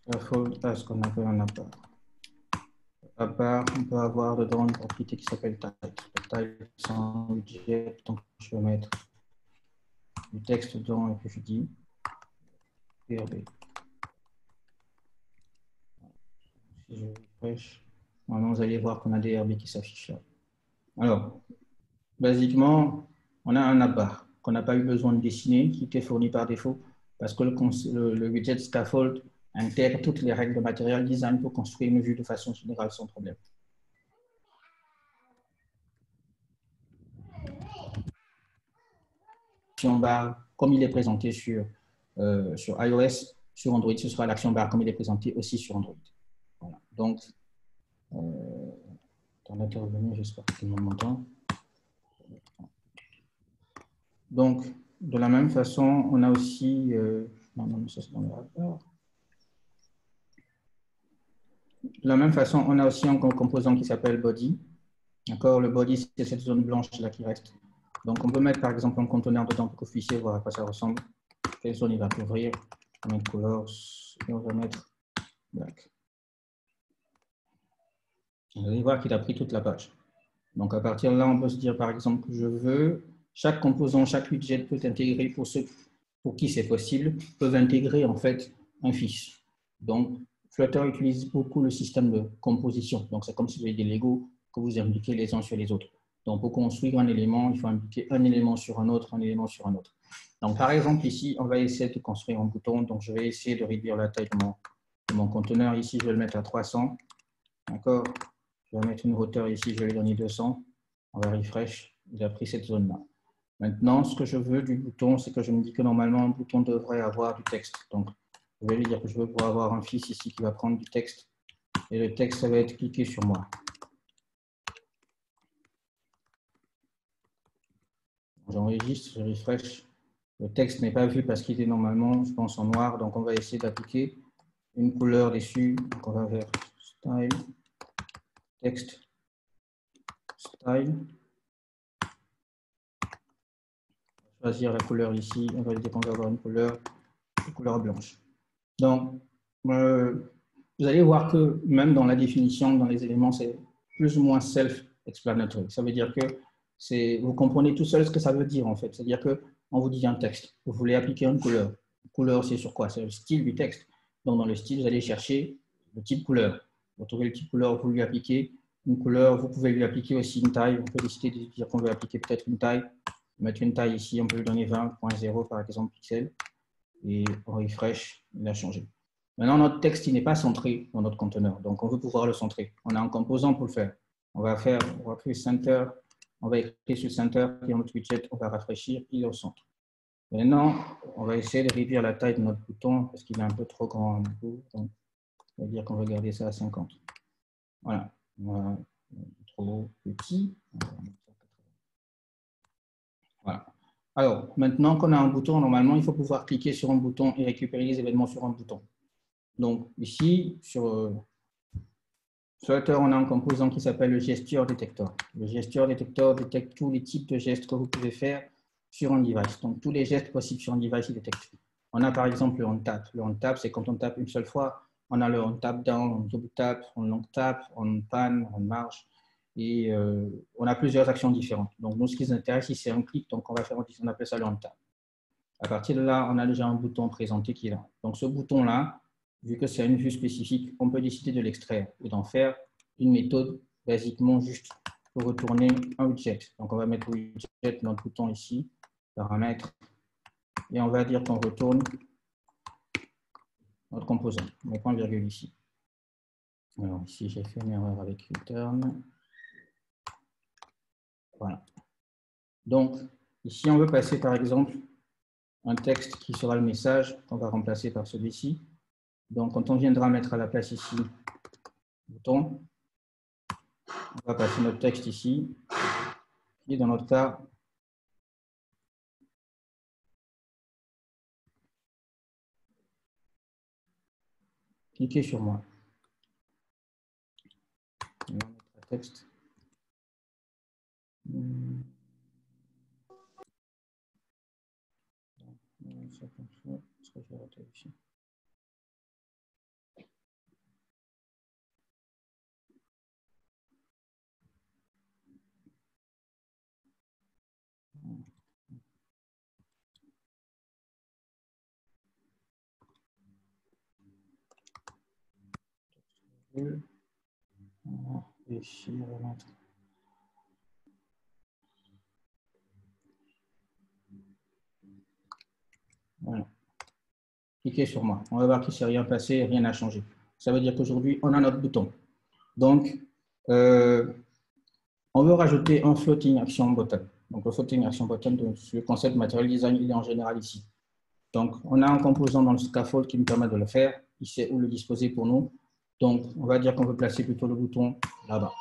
scaffold a ce qu'on appelle un appart. À part, on peut avoir dedans une propriété qui s'appelle type. Type, c'est un widget, donc je vais mettre du texte dedans et puis je dis PRB. Si je refresh, maintenant vous allez voir qu'on a des RB qui s'affichent là. Alors, basiquement, on a un appart qu'on n'a pas eu besoin de dessiner, qui était fourni par défaut, parce que le widget scaffold intègre toutes les règles de material design pour construire une vue de façon générale sans problème. L'action barre, comme il est présenté sur iOS, sur Android, ce sera l'action barre comme il est présenté aussi sur Android. Voilà. Donc, ton intervenir, j'espère que tout le monde m'entend. Donc, de la même façon, on a aussi... non, ça c'est dans le rapport. De la même façon, on a aussi un composant qui s'appelle body. D'accord, le body, c'est cette zone blanche là qui reste. Donc, on peut mettre par exemple un conteneur dedans pour que vous puissiez voir à quoi ça ressemble. Quelle zone il va couvrir. On va mettre colors et on va mettre black. Vous allez voir qu'il a pris toute la page. Donc, à partir de là, on peut se dire par exemple que je veux, chaque composant, chaque widget peut intégrer, pour ceux pour qui c'est possible, peuvent intégrer en fait un fiche. Donc, Flutter utilise beaucoup le système de composition. Donc, c'est comme si vous avez des Lego que vous imbriquez les uns sur les autres. Donc, pour construire un élément, il faut imbriquer un élément sur un autre, un élément sur un autre. Donc, par exemple, ici, on va essayer de construire un bouton. Donc, je vais essayer de réduire la taille de mon conteneur. Ici, je vais le mettre à 300. D'accord? Je vais mettre une hauteur ici, je vais lui donner 200. On va refresh. Il a pris cette zone-là. Maintenant, ce que je veux du bouton, c'est que je me dis que normalement, un bouton devrait avoir du texte. Donc, je vais lui dire que je veux pouvoir avoir un fils ici qui va prendre du texte. Et le texte, ça va être cliqué sur moi. J'enregistre, je refresh. Le texte n'est pas vu parce qu'il est normalement, je pense, en noir. Donc, on va essayer d'appliquer une couleur dessus. Donc, on va faire Style, Text, Style. Choisir la couleur ici, on va dire qu'on va avoir une couleur blanche. Donc, vous allez voir que même dans la définition, dans les éléments, c'est plus ou moins self-explanatory. Ça veut dire que vous comprenez tout seul ce que ça veut dire en fait. C'est-à-dire qu'on vous dit un texte, vous voulez appliquer une couleur. Une couleur, c'est sur quoi? C'est le style du texte. Donc, dans le style, vous allez chercher le type couleur. Vous trouvez le type couleur, vous lui appliquez une couleur. Vous pouvez lui appliquer aussi une taille. On peut décider de dire qu'on veut appliquer peut-être une taille. Mettre une taille ici, on peut lui donner 20.0 par exemple pixels et on refresh, il a changé. Maintenant, notre texte il n'est pas centré dans notre conteneur, donc on veut pouvoir le centrer. On a un composant pour le faire. On va créer center, on va écrire sur center et notre widget, on va rafraîchir, il est au centre. Maintenant, on va essayer de réduire la taille de notre bouton parce qu'il est un peu trop grand. Donc, on va dire qu'on va garder ça à 50. Voilà. Voilà. Trop petit. Voilà. Alors, maintenant qu'on a un bouton, normalement, il faut pouvoir cliquer sur un bouton et récupérer les événements sur un bouton. Donc, ici, sur Flutter, on a un composant qui s'appelle le gesture détecteur. Le gesture détecteur détecte tous les types de gestes que vous pouvez faire sur un device. Donc, tous les gestes possibles sur un device, il détecte. On a par exemple le on tap. Le on tap, c'est quand on tape une seule fois. On a le on tap down, on double tap, on long tap, on pan, on marche. Et on a plusieurs actions différentes. Donc, nous, ce qui nous intéresse ici, c'est un clic. Donc, on va faire, on appelle ça le on tap. À partir de là, on a déjà un bouton présenté qui est là. Donc, ce bouton-là, vu que c'est une vue spécifique, on peut décider de l'extraire et d'en faire une méthode basiquement juste pour retourner un widget. Donc, on va mettre widget, notre bouton ici, paramètres, et on va dire qu'on retourne notre composant, mon point virgule ici. Alors, ici, j'ai fait une erreur avec return. Voilà. Donc, ici, on veut passer, par exemple, un texte qui sera le message qu'on va remplacer par celui-ci. Donc, quand on viendra mettre à la place ici, bouton, on va passer notre texte ici, et dans notre cas, cliquez sur moi. On va mettre un texte. Ici, on va mettre. Voilà. Cliquez sur moi. On va voir qu'il ne s'est rien passé, rien n'a changé. Ça veut dire qu'aujourd'hui, on a notre bouton. Donc, on veut rajouter un floating action button. Donc, le floating action button, le concept material design, il est en général ici. Donc, on a un composant dans le scaffold qui nous permet de le faire. Il sait où le disposer pour nous. Donc, on va dire qu'on veut placer plutôt le bouton là-bas.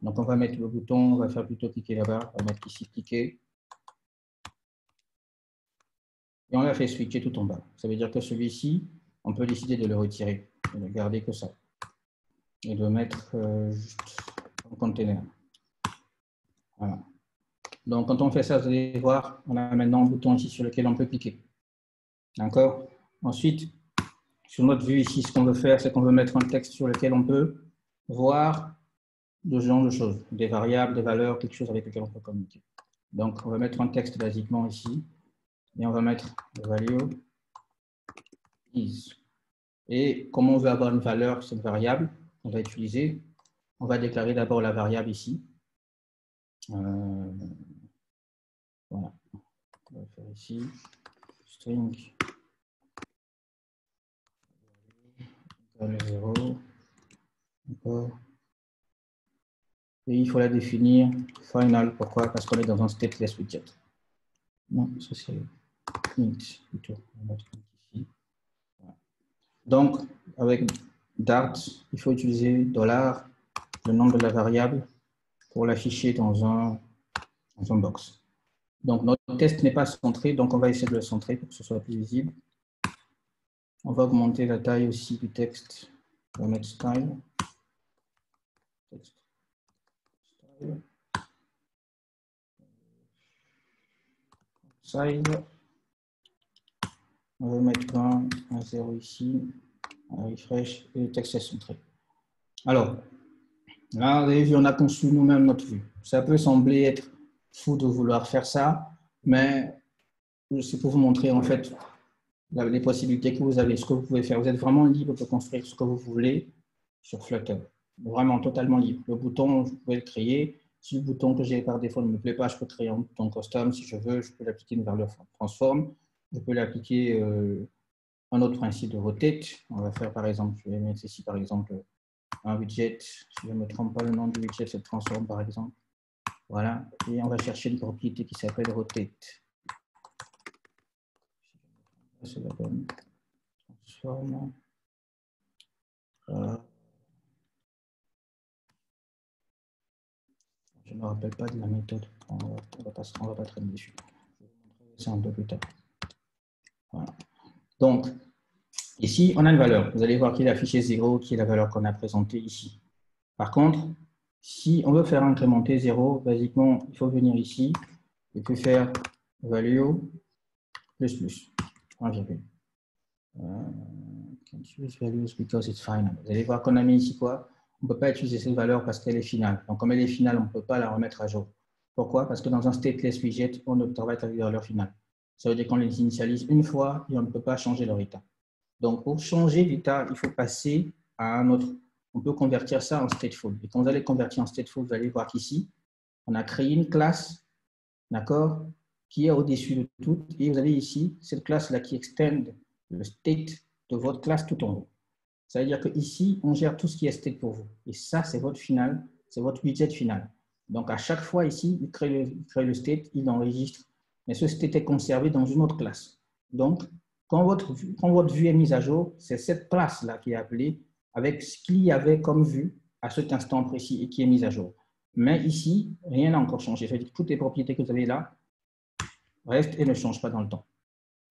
Donc, on va mettre le bouton, on va faire plutôt cliquer là-bas. On va mettre ici cliquer. Et on l'a fait switcher tout en bas. Ça veut dire que celui-ci, on peut décider de le retirer et de garder que ça. Et de mettre juste un container. Voilà. Donc, quand on fait ça, vous allez voir, on a maintenant un bouton ici sur lequel on peut cliquer. D'accord? Ensuite, sur notre vue ici, ce qu'on veut faire, c'est qu'on veut mettre un texte sur lequel on peut voir ce genre de choses, des variables, des valeurs, quelque chose avec lequel on peut communiquer. Donc, on va mettre un texte basiquement ici, et on va mettre value is. Et comme on veut avoir une valeur, cette variable qu'on va utiliser, on va déclarer d'abord la variable ici. Voilà. On va faire ici string 0. Et il faut la définir final. Pourquoi? Parce qu'on est dans un stateless widget. Non, ça c'est int plutôt. On va mettre ici. Voilà. Donc, avec Dart, il faut utiliser $, le nom de la variable, pour l'afficher dans un box. Donc, notre test n'est pas centré, donc on va essayer de le centrer pour que ce soit plus visible. On va augmenter la taille aussi du texte. On va mettre style. Text. Style. Size. On va mettre un 0 ici. Un refresh et le texte est centré. Alors, là, vous avez vu, on a conçu nous-mêmes notre vue. Ça peut sembler être fou de vouloir faire ça, mais c'est pour vous montrer en fait les possibilités que vous avez, ce que vous pouvez faire. Vous êtes vraiment libre de construire ce que vous voulez sur Flutter. Vraiment totalement libre. Le bouton, vous pouvez le créer. Si le bouton que j'ai par défaut ne me plaît pas, je peux créer un bouton custom. Si je veux, je peux l'appliquer une valeur transform. Je peux l'appliquer un autre principe de rotate. On va faire par exemple, je vais mettre ici par exemple un widget. Si je ne me trompe pas, le nom du widget, c'est transform par exemple. Voilà. Et on va chercher une propriété qui s'appelle rotate. C'est la bonne. Transforme. Je ne me rappelle pas de la méthode. On va pas traîner dessus. Je vais vous montrer ça un peu plus tard. Voilà. Donc, ici, on a une valeur. Vous allez voir qu'il est affiché 0, qui est la valeur qu'on a présentée ici. Par contre, si on veut faire incrémenter 0, basiquement, il faut venir ici et puis faire value plus 1,. Can't use values because it's final. Vous allez voir qu'on a mis ici quoi? On ne peut pas utiliser cette valeur parce qu'elle est finale. Donc, comme elle est finale, on ne peut pas la remettre à jour. Pourquoi? Parce que dans un stateless widget, on ne travaille qu'avec la valeur finale. Ça veut dire qu'on les initialise une fois et on ne peut pas changer leur état. Donc, pour changer l'état, il faut passer à un autre. On peut convertir ça en stateful. Et quand vous allez convertir en stateful, vous allez voir qu'ici, on a créé une classe, d'accord, qui est au-dessus de tout. Et vous avez ici cette classe-là qui extend le state de votre classe tout en haut. Ça veut dire qu'ici, on gère tout ce qui est state pour vous. Et ça, c'est votre final, c'est votre widget final. Donc, à chaque fois ici, il crée le state, il enregistre. Mais ce state est conservé dans une autre classe. Donc, quand votre vue est mise à jour, c'est cette classe-là qui est appelée avec ce qu'il y avait comme vue à cet instant précis et qui est mise à jour. Mais ici, rien n'a encore changé. Ça veut dire que toutes les propriétés que vous avez là restent et ne changent pas dans le temps.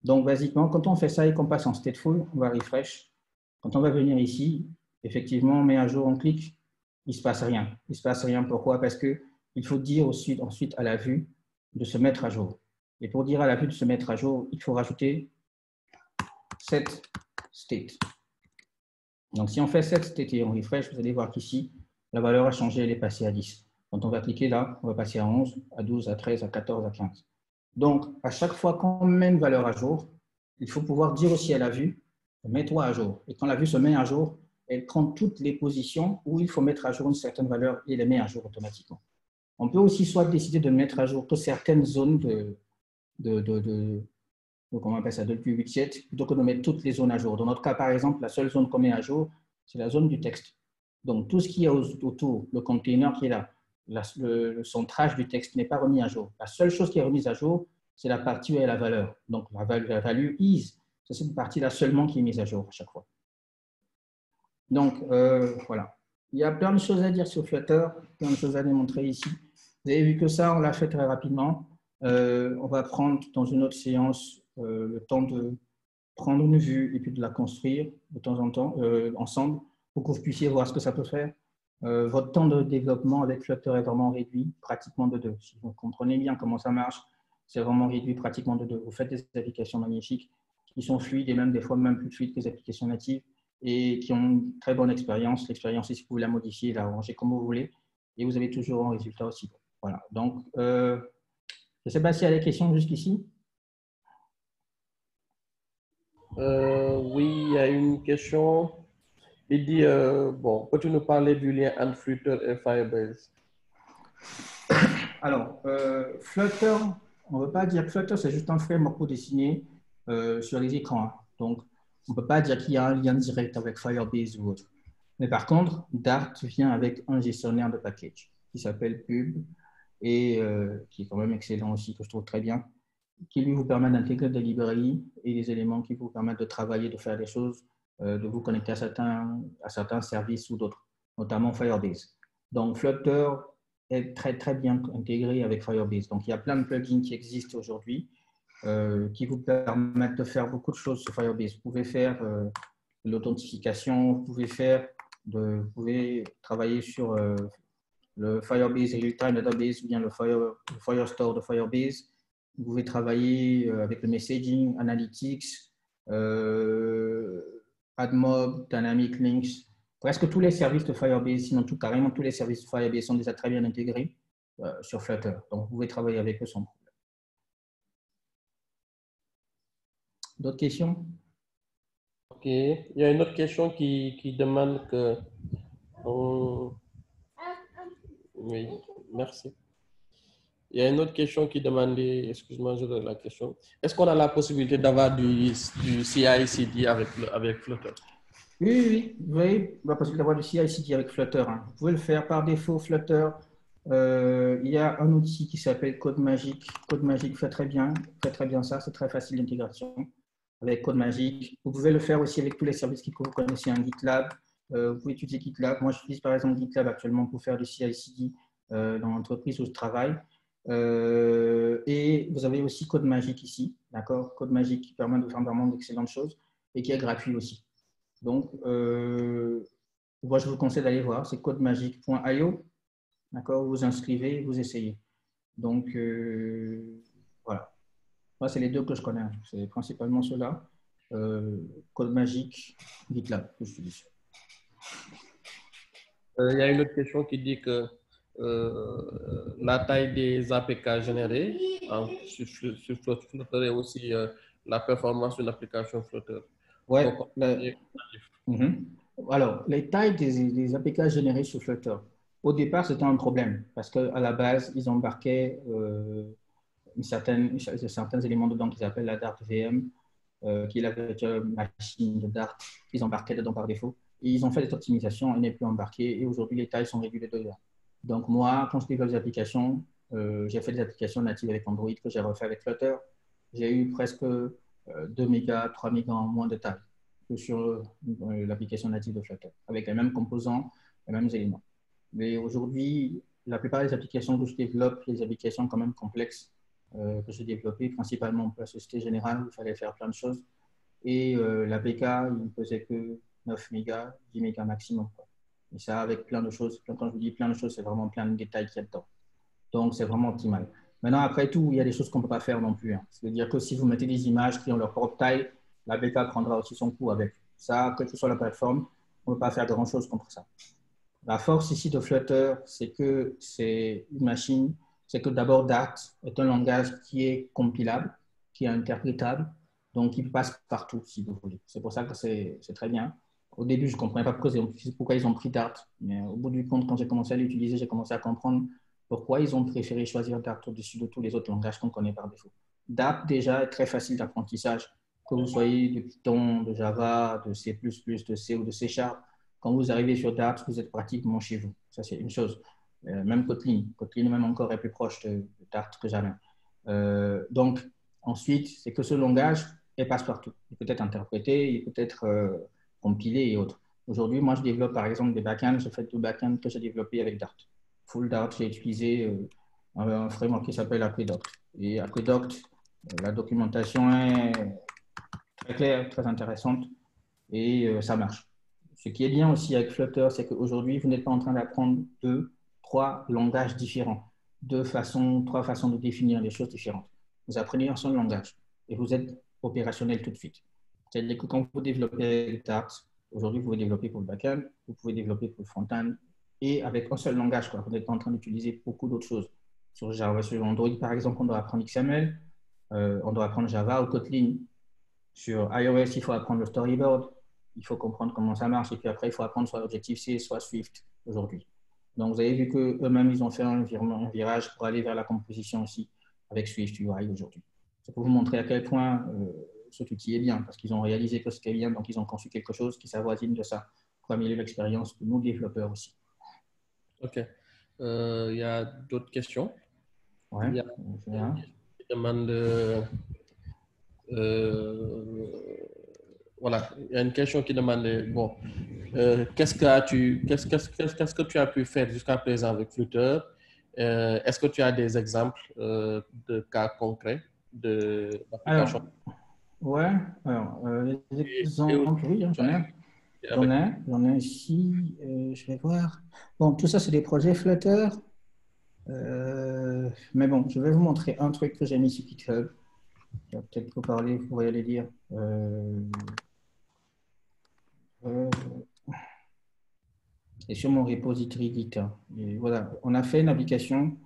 Donc, basiquement, quand on fait ça et qu'on passe en stateful, on va refresh. Quand on va venir ici, effectivement, on met à jour, on clique, il ne se passe rien. Il ne se passe rien, pourquoi? Parce qu'il faut dire ensuite à la vue de se mettre à jour. Et pour dire à la vue de se mettre à jour, il faut rajouter set state. Donc, si on fait set state et on refresh, vous allez voir qu'ici, la valeur a changé, elle est passée à 10. Quand on va cliquer là, on va passer à 11, à 12, à 13, à 14, à 15. Donc, à chaque fois qu'on met une valeur à jour, il faut pouvoir dire aussi à la vue, mets-toi à jour. Et quand la vue se met à jour, elle prend toutes les positions où il faut mettre à jour une certaine valeur et les met à jour automatiquement. On peut aussi soit décider de mettre à jour que certaines zones comment on appelle ça, du widget, plutôt que de mettre toutes les zones à jour. Dans notre cas, par exemple, la seule zone qu'on met à jour, c'est la zone du texte. Donc, tout ce qui est autour, le container qui est là, le centrage du texte n'est pas remis à jour. La seule chose qui est remise à jour, c'est la partie où il y a la valeur. Donc, la value is, c'est cette partie-là seulement qui est mise à jour à chaque fois. Donc, voilà. Il y a plein de choses à dire sur Flutter, plein de choses à démontrer ici. Vous avez vu que ça, on l'a fait très rapidement. On va prendre dans une autre séance le temps de prendre une vue et puis de la construire de temps en temps ensemble pour que vous puissiez voir ce que ça peut faire. Votre temps de développement avec Flutter est vraiment réduit, pratiquement de 2. Si vous comprenez bien comment ça marche, c'est vraiment réduit pratiquement de 2. Vous faites des applications magnifiques qui sont fluides et même des fois même plus fluides que les applications natives et qui ont une très bonne expérience. L'expérience, ici, vous pouvez la modifier, la ranger comme vous voulez et vous avez toujours un résultat aussi bon. Voilà. Donc, je ne sais pas s'il y a des questions jusqu'ici. Oui, il y a une question. Il dit, bon, peux-tu nous parler du lien entre Flutter et Firebase? Alors, Flutter, on ne veut pas dire que Flutter, c'est juste un framework pour dessiner sur les écrans. Hein. Donc, on ne peut pas dire qu'il y a un lien direct avec Firebase ou autre. Mais par contre, Dart vient avec un gestionnaire de package qui s'appelle Pub et qui est quand même excellent aussi, que je trouve très bien, qui lui vous permet d'intégrer des librairies et des éléments qui vous permettent de travailler, de faire des choses, de vous connecter à certains services ou d'autres, notamment Firebase. Donc, Flutter est très, très bien intégré avec Firebase. Donc, il y a plein de plugins qui existent aujourd'hui qui vous permettent de faire beaucoup de choses sur Firebase. Vous pouvez faire l'authentification, vous pouvez travailler sur le Firebase Real-Time Database ou bien le Firestore de Firebase. Vous pouvez travailler avec le messaging, analytics, AdMob, Dynamic Links. Presque tous les services de Firebase, sinon carrément tous les services de Firebase sont déjà très bien intégrés sur Flutter. Donc, vous pouvez travailler avec eux sans problème. D'autres questions? Ok. Il y a une autre question qui demande que... Oui, merci. Il y a une autre question qui demandait, excuse-moi, je donne la question. Est-ce qu'on a la possibilité d'avoir du CI/CD avec Flutter? Oui. Vous avez la possibilité d'avoir du CI/CD avec Flutter. Hein. Vous pouvez le faire par défaut, Flutter. Il y a un outil qui s'appelle CodeMagic. CodeMagic fait très bien ça. C'est très facile d'intégration. avec CodeMagic. Vous pouvez le faire aussi avec tous les services que vous connaissez en GitLab. Vous pouvez utiliser GitLab. Moi, j'utilise par exemple GitLab actuellement pour faire du CI/CD dans l'entreprise où je travaille. Et vous avez aussi CodeMagic ici, d'accord? CodeMagic qui permet de faire vraiment d'excellentes choses et qui est gratuit aussi. Donc, moi, je vous conseille d'aller voir, c'est codemagic.io, d'accord? Vous vous inscrivez, vous essayez. Donc, voilà. Moi, c'est les deux que je connais. C'est principalement ceux-là. CodeMagic, GitLab que j'utilise. Il y a une autre question qui dit que la taille des APK générés sur Flutter et aussi la performance de l'application Flutter. Ouais. Alors, les tailles des APK générées sur Flutter, au départ, c'était un problème parce qu'à la base, ils embarquaient certains éléments dedans qu'ils appellent la Dart VM, qui est la virtual machine de Dart qu'ils embarquaient dedans par défaut. Et ils ont fait des optimisations, elle n'est plus embarquée et aujourd'hui, les tailles sont réduites dedans. Donc, moi, quand je développe des applications, j'ai fait des applications natives avec Android que j'ai refait avec Flutter. J'ai eu presque 2 mégas, 3 mégas en moins de taille que sur l'application native de Flutter, avec les mêmes composants, les mêmes éléments. Mais aujourd'hui, la plupart des applications que je développe, les applications quand même complexes que j'ai développées, principalement pour la Société Générale, où il fallait faire plein de choses. Et l'APK, il ne faisait que 9 mégas, 10 mégas maximum, quoi. Et ça, avec plein de choses. Quand je vous dis plein de choses, c'est vraiment plein de détails qu'il y a dedans. Donc, c'est vraiment optimal. Maintenant, après tout, il y a des choses qu'on ne peut pas faire non plus, hein. C'est-à-dire que si vous mettez des images qui ont leur propre taille, la bêta prendra aussi son coût avec. Ça, quelle que soit la plateforme, on ne peut pas faire grand-chose contre ça. La force ici de Flutter, c'est que c'est une machine, c'est que d'abord Dart est un langage qui est compilable, qui est interprétable, donc il passe partout si vous voulez. C'est pour ça que c'est très bien. Au début, je ne comprenais pas pourquoi ils ont pris Dart, mais au bout du compte, quand j'ai commencé à l'utiliser, j'ai commencé à comprendre pourquoi ils ont préféré choisir Dart au-dessus de tous les autres langages qu'on connaît par défaut. Dart, déjà, est très facile d'apprentissage, que vous soyez de Python, de Java, de C++, de C ou de C Sharp. Quand vous arrivez sur Dart, vous êtes pratiquement chez vous. Ça, c'est une chose. Même Kotlin. Kotlin, même encore, est plus proche de Dart que jamais. Donc, ensuite, c'est que ce langage est passe-partout. Il peut être interprété, il peut être compilé et autres. Aujourd'hui, moi, je développe par exemple des backends. Je fais tout backend que j'ai développé avec Dart. Full Dart, j'ai utilisé un framework qui s'appelle Aqueduct. Et Aqueduct, la documentation est très claire, très intéressante et ça marche. Ce qui est bien aussi avec Flutter, c'est qu'aujourd'hui, vous n'êtes pas en train d'apprendre deux, trois langages différents, trois façons de définir les choses différentes. Vous apprenez un seul langage et vous êtes opérationnel tout de suite. C'est-à-dire que quand vous développez Dart, aujourd'hui, vous pouvez développer pour le backend, vous pouvez développer pour le front-end et avec un seul langage, quoi. Vous n'êtes pas en train d'utiliser beaucoup d'autres choses. Sur Java, sur Android, par exemple, on doit apprendre XML, on doit apprendre Java ou Kotlin. Sur iOS, il faut apprendre le storyboard, il faut comprendre comment ça marche, et puis après, il faut apprendre soit Objective-C, soit Swift aujourd'hui. Donc, vous avez vu qu'eux-mêmes, ils ont fait un virage pour aller vers la composition aussi avec Swift UI aujourd'hui. C'est pour vous montrer à quel point cet outil est bien, parce qu'ils ont réalisé que c'était bien, donc ils ont conçu quelque chose qui s'avoisine de ça pour améliorer l'expérience de nos développeurs aussi. OK. Il y a d'autres questions? Ouais, il y a une question qui demande voilà, il y a une question qui demande bon, qu'est-ce que tu as pu faire jusqu'à présent avec Flutter? Est-ce que tu as des exemples de cas concrets d'application? Les exemples, oui, hein, j'en ai ici, je vais voir. Bon, tout ça, c'est des projets Flutter. Mais bon, je vais vous montrer un truc que j'ai mis sur GitHub. Je vais peut-être vous parler, vous pourrez aller lire. Et sur mon repository Git. Et voilà, on a fait une application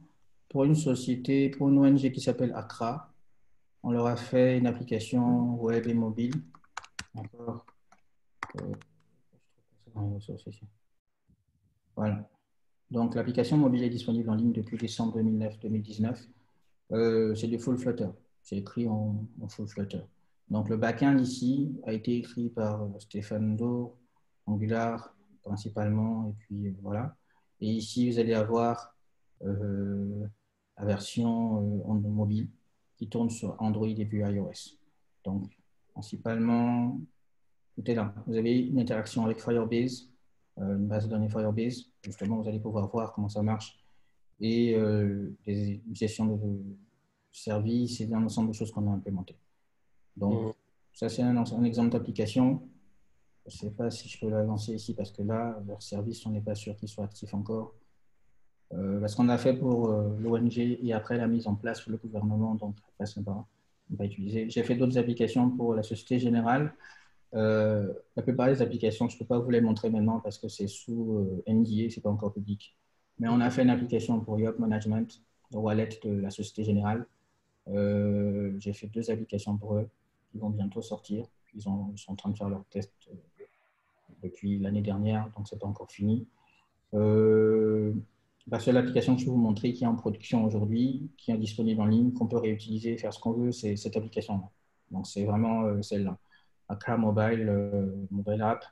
pour une société, pour une ONG qui s'appelle Accra. On leur a fait une application web et mobile. D'accord. Voilà. Donc, l'application mobile est disponible en ligne depuis décembre 2009-2019. C'est du full Flutter. C'est écrit en full Flutter. Donc, le backend ici a été écrit par Stéphane Do, Angular principalement, et puis voilà. Et ici, vous allez avoir la version mobile qui tourne sur Android et puis iOS. Donc, Principalement, tout est là. Vous avez une interaction avec Firebase, une base de données Firebase. Justement, vous allez pouvoir voir comment ça marche. Et des gestions de services et un ensemble de choses qu'on a implémentées. Donc, ça, c'est un exemple d'application. Je ne sais pas si je peux l'avancer ici parce que là, leur service, on n'est pas sûr qu'il soit actif encore. Parce qu'on a fait pour l'ONG et après la mise en place pour le gouvernement, donc après, ce n'est pas utilisé. J'ai fait d'autres applications pour la Société Générale. La plupart des applications, je ne peux pas vous les montrer maintenant parce que c'est sous NDA, ce n'est pas encore public. Mais on a fait une application pour York Management, le wallet de la Société Générale. J'ai fait 2 applications pour eux qui vont bientôt sortir. Ils sont en train de faire leurs tests depuis l'année dernière, donc ce n'est pas encore fini. La seule application que je vais vous montrer qui est en production aujourd'hui, qui est disponible en ligne, qu'on peut réutiliser, faire ce qu'on veut, c'est cette application-là. Donc, c'est vraiment celle-là. Accra Mobile, mobile app.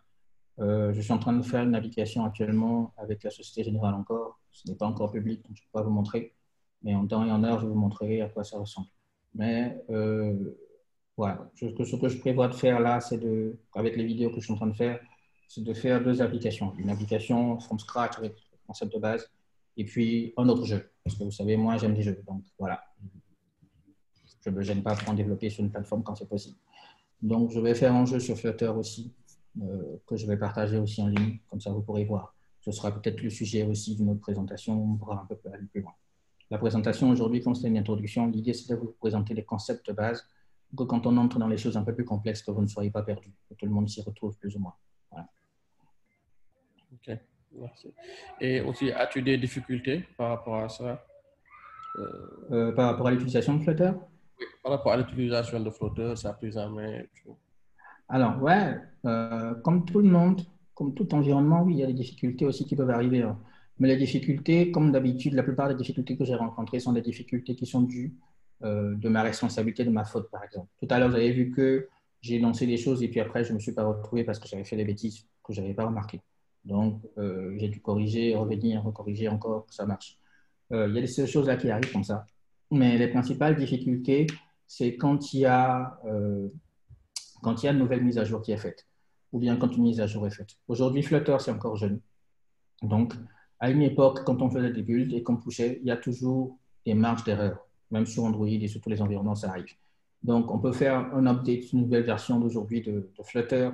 Je suis en train de faire une application actuellement avec la Société Générale encore. Ce n'est pas encore public, donc je ne peux pas vous montrer. Mais en temps et en heure, je vous montrerai à quoi ça ressemble. Mais voilà, ce que je prévois de faire là, c'est avec les vidéos que je suis en train de faire, c'est de faire 2 applications. Une application from scratch avec le concept de base et puis un autre jeu. Parce que vous savez, moi, j'aime les jeux. Donc voilà, je ne me gêne pas pour en développer sur une plateforme quand c'est possible. Donc je vais faire un jeu sur Flutter aussi, que je vais partager aussi en ligne. Comme ça, vous pourrez voir. Ce sera peut-être le sujet aussi d'une autre présentation. On pourra un peu aller plus loin. La présentation aujourd'hui, comme c'est une introduction, l'idée, c'est de vous présenter les concepts de base que quand on entre dans les choses un peu plus complexes, que vous ne soyez pas perdu, que tout le monde s'y retrouve plus ou moins. Voilà. Ok, merci. Et aussi, as-tu des difficultés par rapport à ça? Par rapport à l'utilisation de Flutter? Oui, par rapport à l'utilisation de Flutter, ça plus à main. Alors, ouais, comme tout le monde, comme tout environnement, oui, il y a des difficultés aussi qui peuvent arriver. Hein. Mais les difficultés, comme d'habitude, la plupart des difficultés que j'ai rencontrées sont des difficultés qui sont dues de ma responsabilité, de ma faute, par exemple. Tout à l'heure, vous avez vu que j'ai lancé des choses et puis après, je ne me suis pas retrouvé parce que j'avais fait des bêtises que je n'avais pas remarquées. Donc, j'ai dû corriger, revenir, recorriger encore, que ça marche. Il y a des choses là qui arrivent comme ça. Mais les principales difficultés, c'est quand il y a une nouvelle mise à jour qui est faite, ou bien quand une mise à jour est faite. Aujourd'hui, Flutter, c'est encore jeune. Donc, à une époque, quand on faisait des builds et qu'on poussait, il y a toujours des marges d'erreur. Même sur Android et sur tous les environnements, ça arrive. Donc, on peut faire un update, une nouvelle version d'aujourd'hui de Flutter.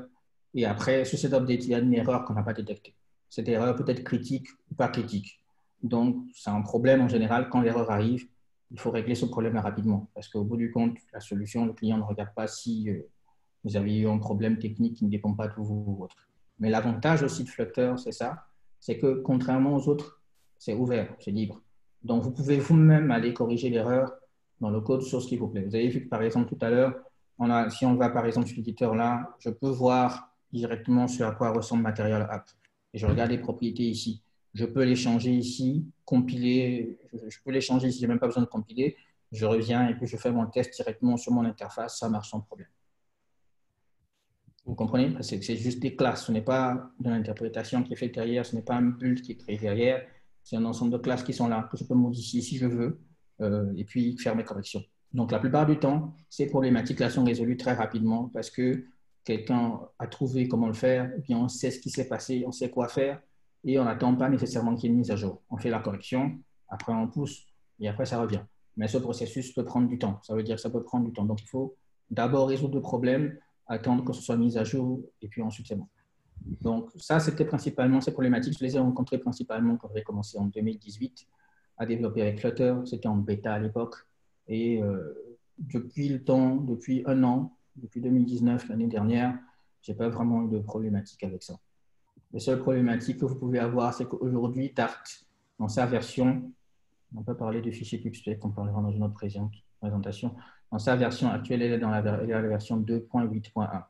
Et après, sur cet update, il y a une erreur qu'on n'a pas détectée. Cette erreur peut être critique ou pas critique. Donc, c'est un problème en général. Quand l'erreur arrive, il faut régler ce problème rapidement. Parce qu'au bout du compte, la solution, le client ne regarde pas si vous avez eu un problème technique qui ne dépend pas de vous ou autre. Mais l'avantage aussi de Flutter, c'est ça, c'est que contrairement aux autres, c'est ouvert, c'est libre. Donc, vous pouvez vous-même aller corriger l'erreur dans le code source qui vous plaît. Vous avez vu que, par exemple, tout à l'heure, si on va, par exemple, sur l'éditeur là, je peux voir directement sur à quoi ressemble Material App. Et je regarde les propriétés ici. Je peux les changer ici, compiler, je peux les changer ici, je n'ai même pas besoin de compiler. Je reviens et puis je fais mon test directement sur mon interface, ça marche sans problème. Vous comprenez? C'est juste des classes. Ce n'est pas de l'interprétation qui est faite derrière. Ce n'est pas un build qui est créé derrière. C'est un ensemble de classes qui sont là, que je peux modifier si je veux, et puis faire mes corrections. Donc, la plupart du temps, ces problématiques-là sont résolues très rapidement parce que quelqu'un a trouvé comment le faire, et puis on sait ce qui s'est passé, on sait quoi faire, et on n'attend pas nécessairement qu'il y ait une mise à jour. On fait la correction, après on pousse, et après ça revient. Mais ce processus peut prendre du temps. Ça veut dire que ça peut prendre du temps. Donc, il faut d'abord résoudre le problème, attendre que ce soit mis à jour, et puis ensuite c'est bon. Donc ça, c'était principalement ces problématiques. Je les ai rencontrées principalement quand j'ai commencé en 2018 à développer avec Flutter. C'était en bêta à l'époque. Et depuis un an, depuis 2019, l'année dernière, je n'ai pas vraiment eu de problématique avec ça. Les seules problématiques que vous pouvez avoir, c'est qu'aujourd'hui, Dart, dans sa version, on peut parler de fichier PubSpec, on parlera dans une autre présentation. Dans sa version actuelle, elle est dans la version 2.8.1.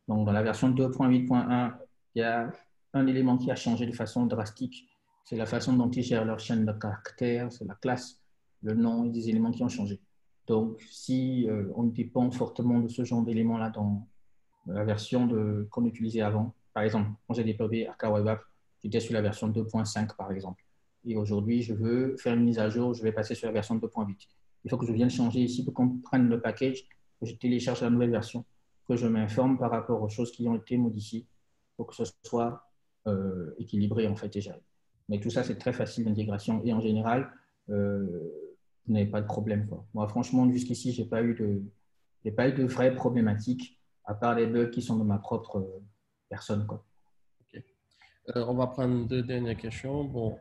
Donc, dans la version 2.8.1, il y a un élément qui a changé de façon drastique. C'est la façon dont ils gèrent leur chaîne de caractères, c'est la classe, le nom et des éléments qui ont changé. Donc, si on dépend fortement de ce genre d'éléments-là dans la version qu'on utilisait avant, par exemple, quand j'ai développé Arca Web App, j'étais sur la version 2.5, par exemple. Et aujourd'hui, je veux faire une mise à jour, je vais passer sur la version 2.8. Il faut que je vienne changer ici pour qu'on prenne le package, que je télécharge la nouvelle version. que je m'informe par rapport aux choses qui ont été modifiées pour que ce soit équilibré en fait et géré. Mais tout ça, c'est très facile d'intégration et en général, vous n'avez pas de problème, quoi. Moi, franchement, jusqu'ici, je n'ai pas eu de vraies problématiques à part les bugs qui sont de ma propre personne, quoi. Ok. On va prendre deux dernières questions. Bon,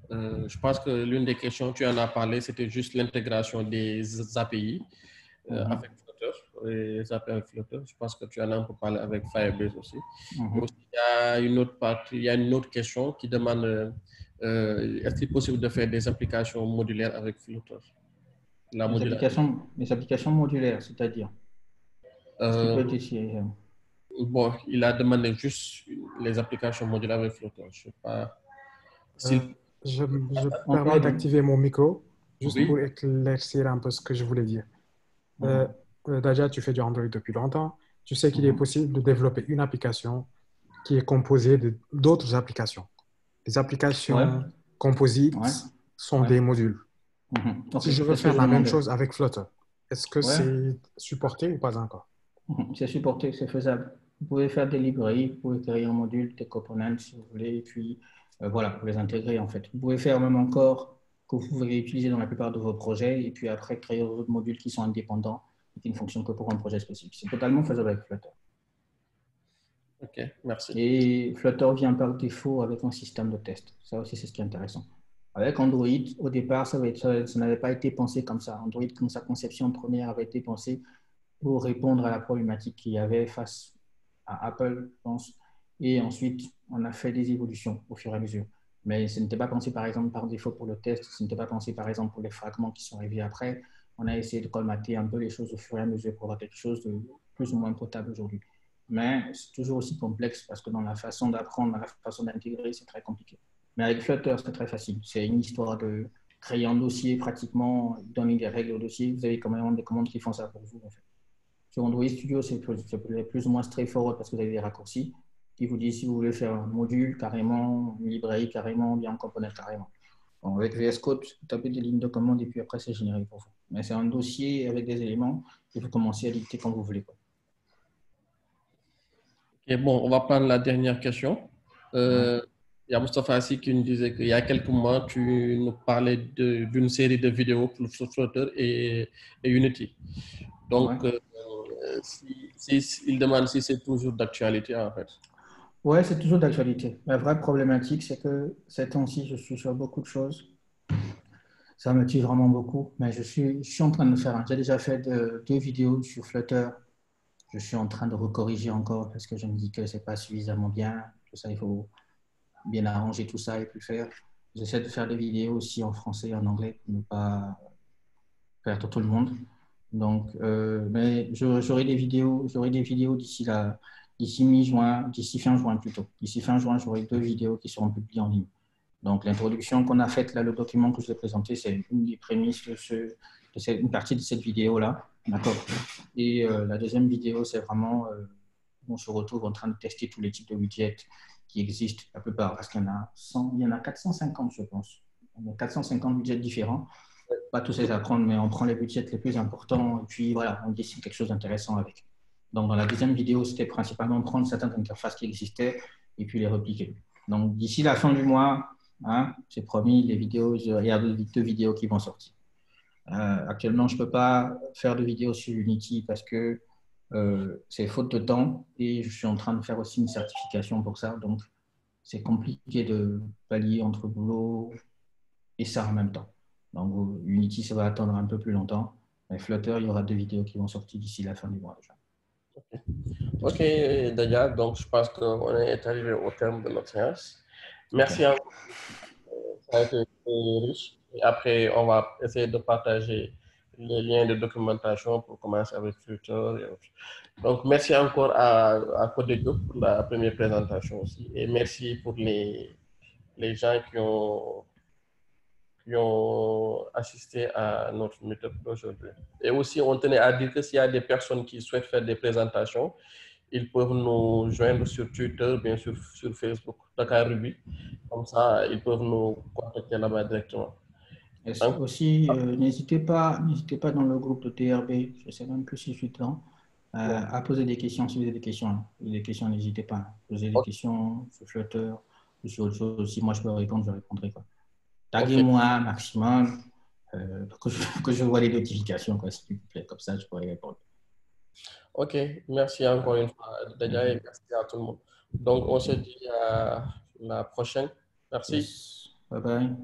je pense que l'une des questions, tu en as parlé, c'était juste l'intégration des API avec Flutter, les API avec Flutter. Je pense que tu en as un peu parlé avec Firebase aussi. Mais aussi, il y a une autre partie, il y a une autre question qui demande est-ce qu'il est possible de faire des applications modulaires avec Flutter? La Les applications modulaires, c'est-à-dire, est-ce qu'il peut être ici? Bon, il a demandé juste les applications modulaires avec Flutter. Je sais pas s'il... Je permets d'activer mon micro juste pour éclaircir un peu ce que je voulais dire. Daja, tu fais du Android depuis longtemps. Tu sais qu'il est possible de développer une application qui est composée d'autres applications. Les applications composites sont des modules. Si je veux faire la même chose avec Flutter, est-ce que c'est supporté ou pas encore? C'est supporté, c'est faisable. Vous pouvez faire des librairies, vous pouvez créer un module, des components si vous voulez, et puis voilà, pour les intégrer en fait. Vous pouvez faire même encore que vous pouvez utiliser dans la plupart de vos projets, et puis après créer d'autres modules qui sont indépendants et qui ne fonctionnent que pour un projet spécifique. C'est totalement faisable avec Flutter. Ok, merci. Et Flutter vient par défaut avec un système de test. Ça aussi, c'est ce qui est intéressant. Avec Android, au départ, ça n'avait pas été pensé comme ça. Android, comme sa conception première, avait été pensée pour répondre à la problématique qu'il y avait face à Apple, je pense. Et ensuite, on a fait des évolutions au fur et à mesure. Mais ce n'était pas pensé, par exemple, par défaut pour le test. Ce n'était pas pensé, par exemple, pour les fragments qui sont arrivés après. On a essayé de colmater un peu les choses au fur et à mesure pour avoir quelque chose de plus ou moins potable aujourd'hui. Mais c'est toujours aussi complexe parce que dans la façon d'apprendre, dans la façon d'intégrer, c'est très compliqué. Mais avec Flutter, c'est très facile. C'est une histoire de créer un dossier pratiquement, donner des règles au dossier. Vous avez quand même des commandes qui font ça pour vous, en fait. Sur Android Studio, c'est plus ou moins straightforward parce que vous avez des raccourcis qui vous disent si vous voulez faire un module carrément, une librairie carrément, bien un component carrément. Bon, avec VS Code, vous tapez des lignes de commande et puis après, c'est généré pour vous. Mais c'est un dossier avec des éléments et vous commencez à dicter quand vous voulez, quoi. Ok, bon, on va prendre la dernière question. Il y a Moustapha Assi qui nous disait qu'il y a quelques mois, tu nous parlais d'une série de vidéos pour Flutter et Unity. Donc, il demande si c'est toujours d'actualité, en fait. Oui, c'est toujours d'actualité. La vraie problématique, c'est que ces temps-ci, je suis sur beaucoup de choses. Ça me tue vraiment beaucoup, mais je suis en train de faire. J'ai déjà fait deux vidéos sur Flutter. Je suis en train de recorriger encore parce que je me dis que ce n'est pas suffisamment bien. Tout ça, il faut bien arranger tout ça et puis faire. J'essaie de faire des vidéos aussi en français et en anglais pour ne pas faire tout le monde. Donc, mais j'aurai des vidéos d'ici mi-juin, d'ici fin juin plutôt. D'ici fin juin, j'aurai deux vidéos qui seront publiées en ligne. Donc, l'introduction qu'on a faite, là, le document que je vous ai présenté, c'est une des prémices une partie de cette vidéo-là. D'accord. Et la deuxième vidéo, c'est vraiment, on se retrouve en train de tester tous les types de widgets qui existent, la plupart, parce qu'il y en a 100, il y en a 450, je pense. Il y a 450 widgets différents. Pas tous les apprendre, mais on prend les widgets les plus importants et puis voilà, on dessine quelque chose d'intéressant avec. Donc, dans la deuxième vidéo, c'était principalement prendre certaines interfaces qui existaient et puis les repliquer. Donc, d'ici la fin du mois, hein, j'ai promis, il y a deux vidéos qui vont sortir. Actuellement, je ne peux pas faire de vidéos sur Unity parce que c'est faute de temps et je suis en train de faire aussi une certification pour ça. Donc, c'est compliqué de pallier entre boulot et ça en même temps. Donc, Unity, ça va attendre un peu plus longtemps. Mais Flutter, il y aura deux vidéos qui vont sortir d'ici la fin du mois déjà. Ok, Dadia, donc je pense qu'on est arrivé au terme de notre séance. Merci à vous. Ça a été riche. Et après, on va essayer de partager les liens de documentation pour commencer avec Flutter et autres. Donc, merci encore à Codego pour la première présentation aussi. Et merci pour les gens qui ont assisté à notre meetup d'aujourd'hui. Et aussi, on tenait à dire que s'il y a des personnes qui souhaitent faire des présentations, ils peuvent nous joindre sur Twitter, bien sûr sur Facebook, Dakar Ruby. Comme ça, ils peuvent nous contacter là-bas directement. Aussi, n'hésitez pas dans le groupe de TRB, je ne sais même plus si je suis dedans. à poser des questions si vous avez des questions. Des questions, n'hésitez pas. Posez des questions sur Flutter ou sur autre chose. Si moi je peux répondre, je répondrai. Taguez-moi maximum que je vois les notifications, s'il vous plaît. Comme ça, je pourrai répondre. Ok, merci encore une fois, Dadia, et merci à tout le monde. Donc, on se dit à la prochaine. Merci. Yes. Bye bye.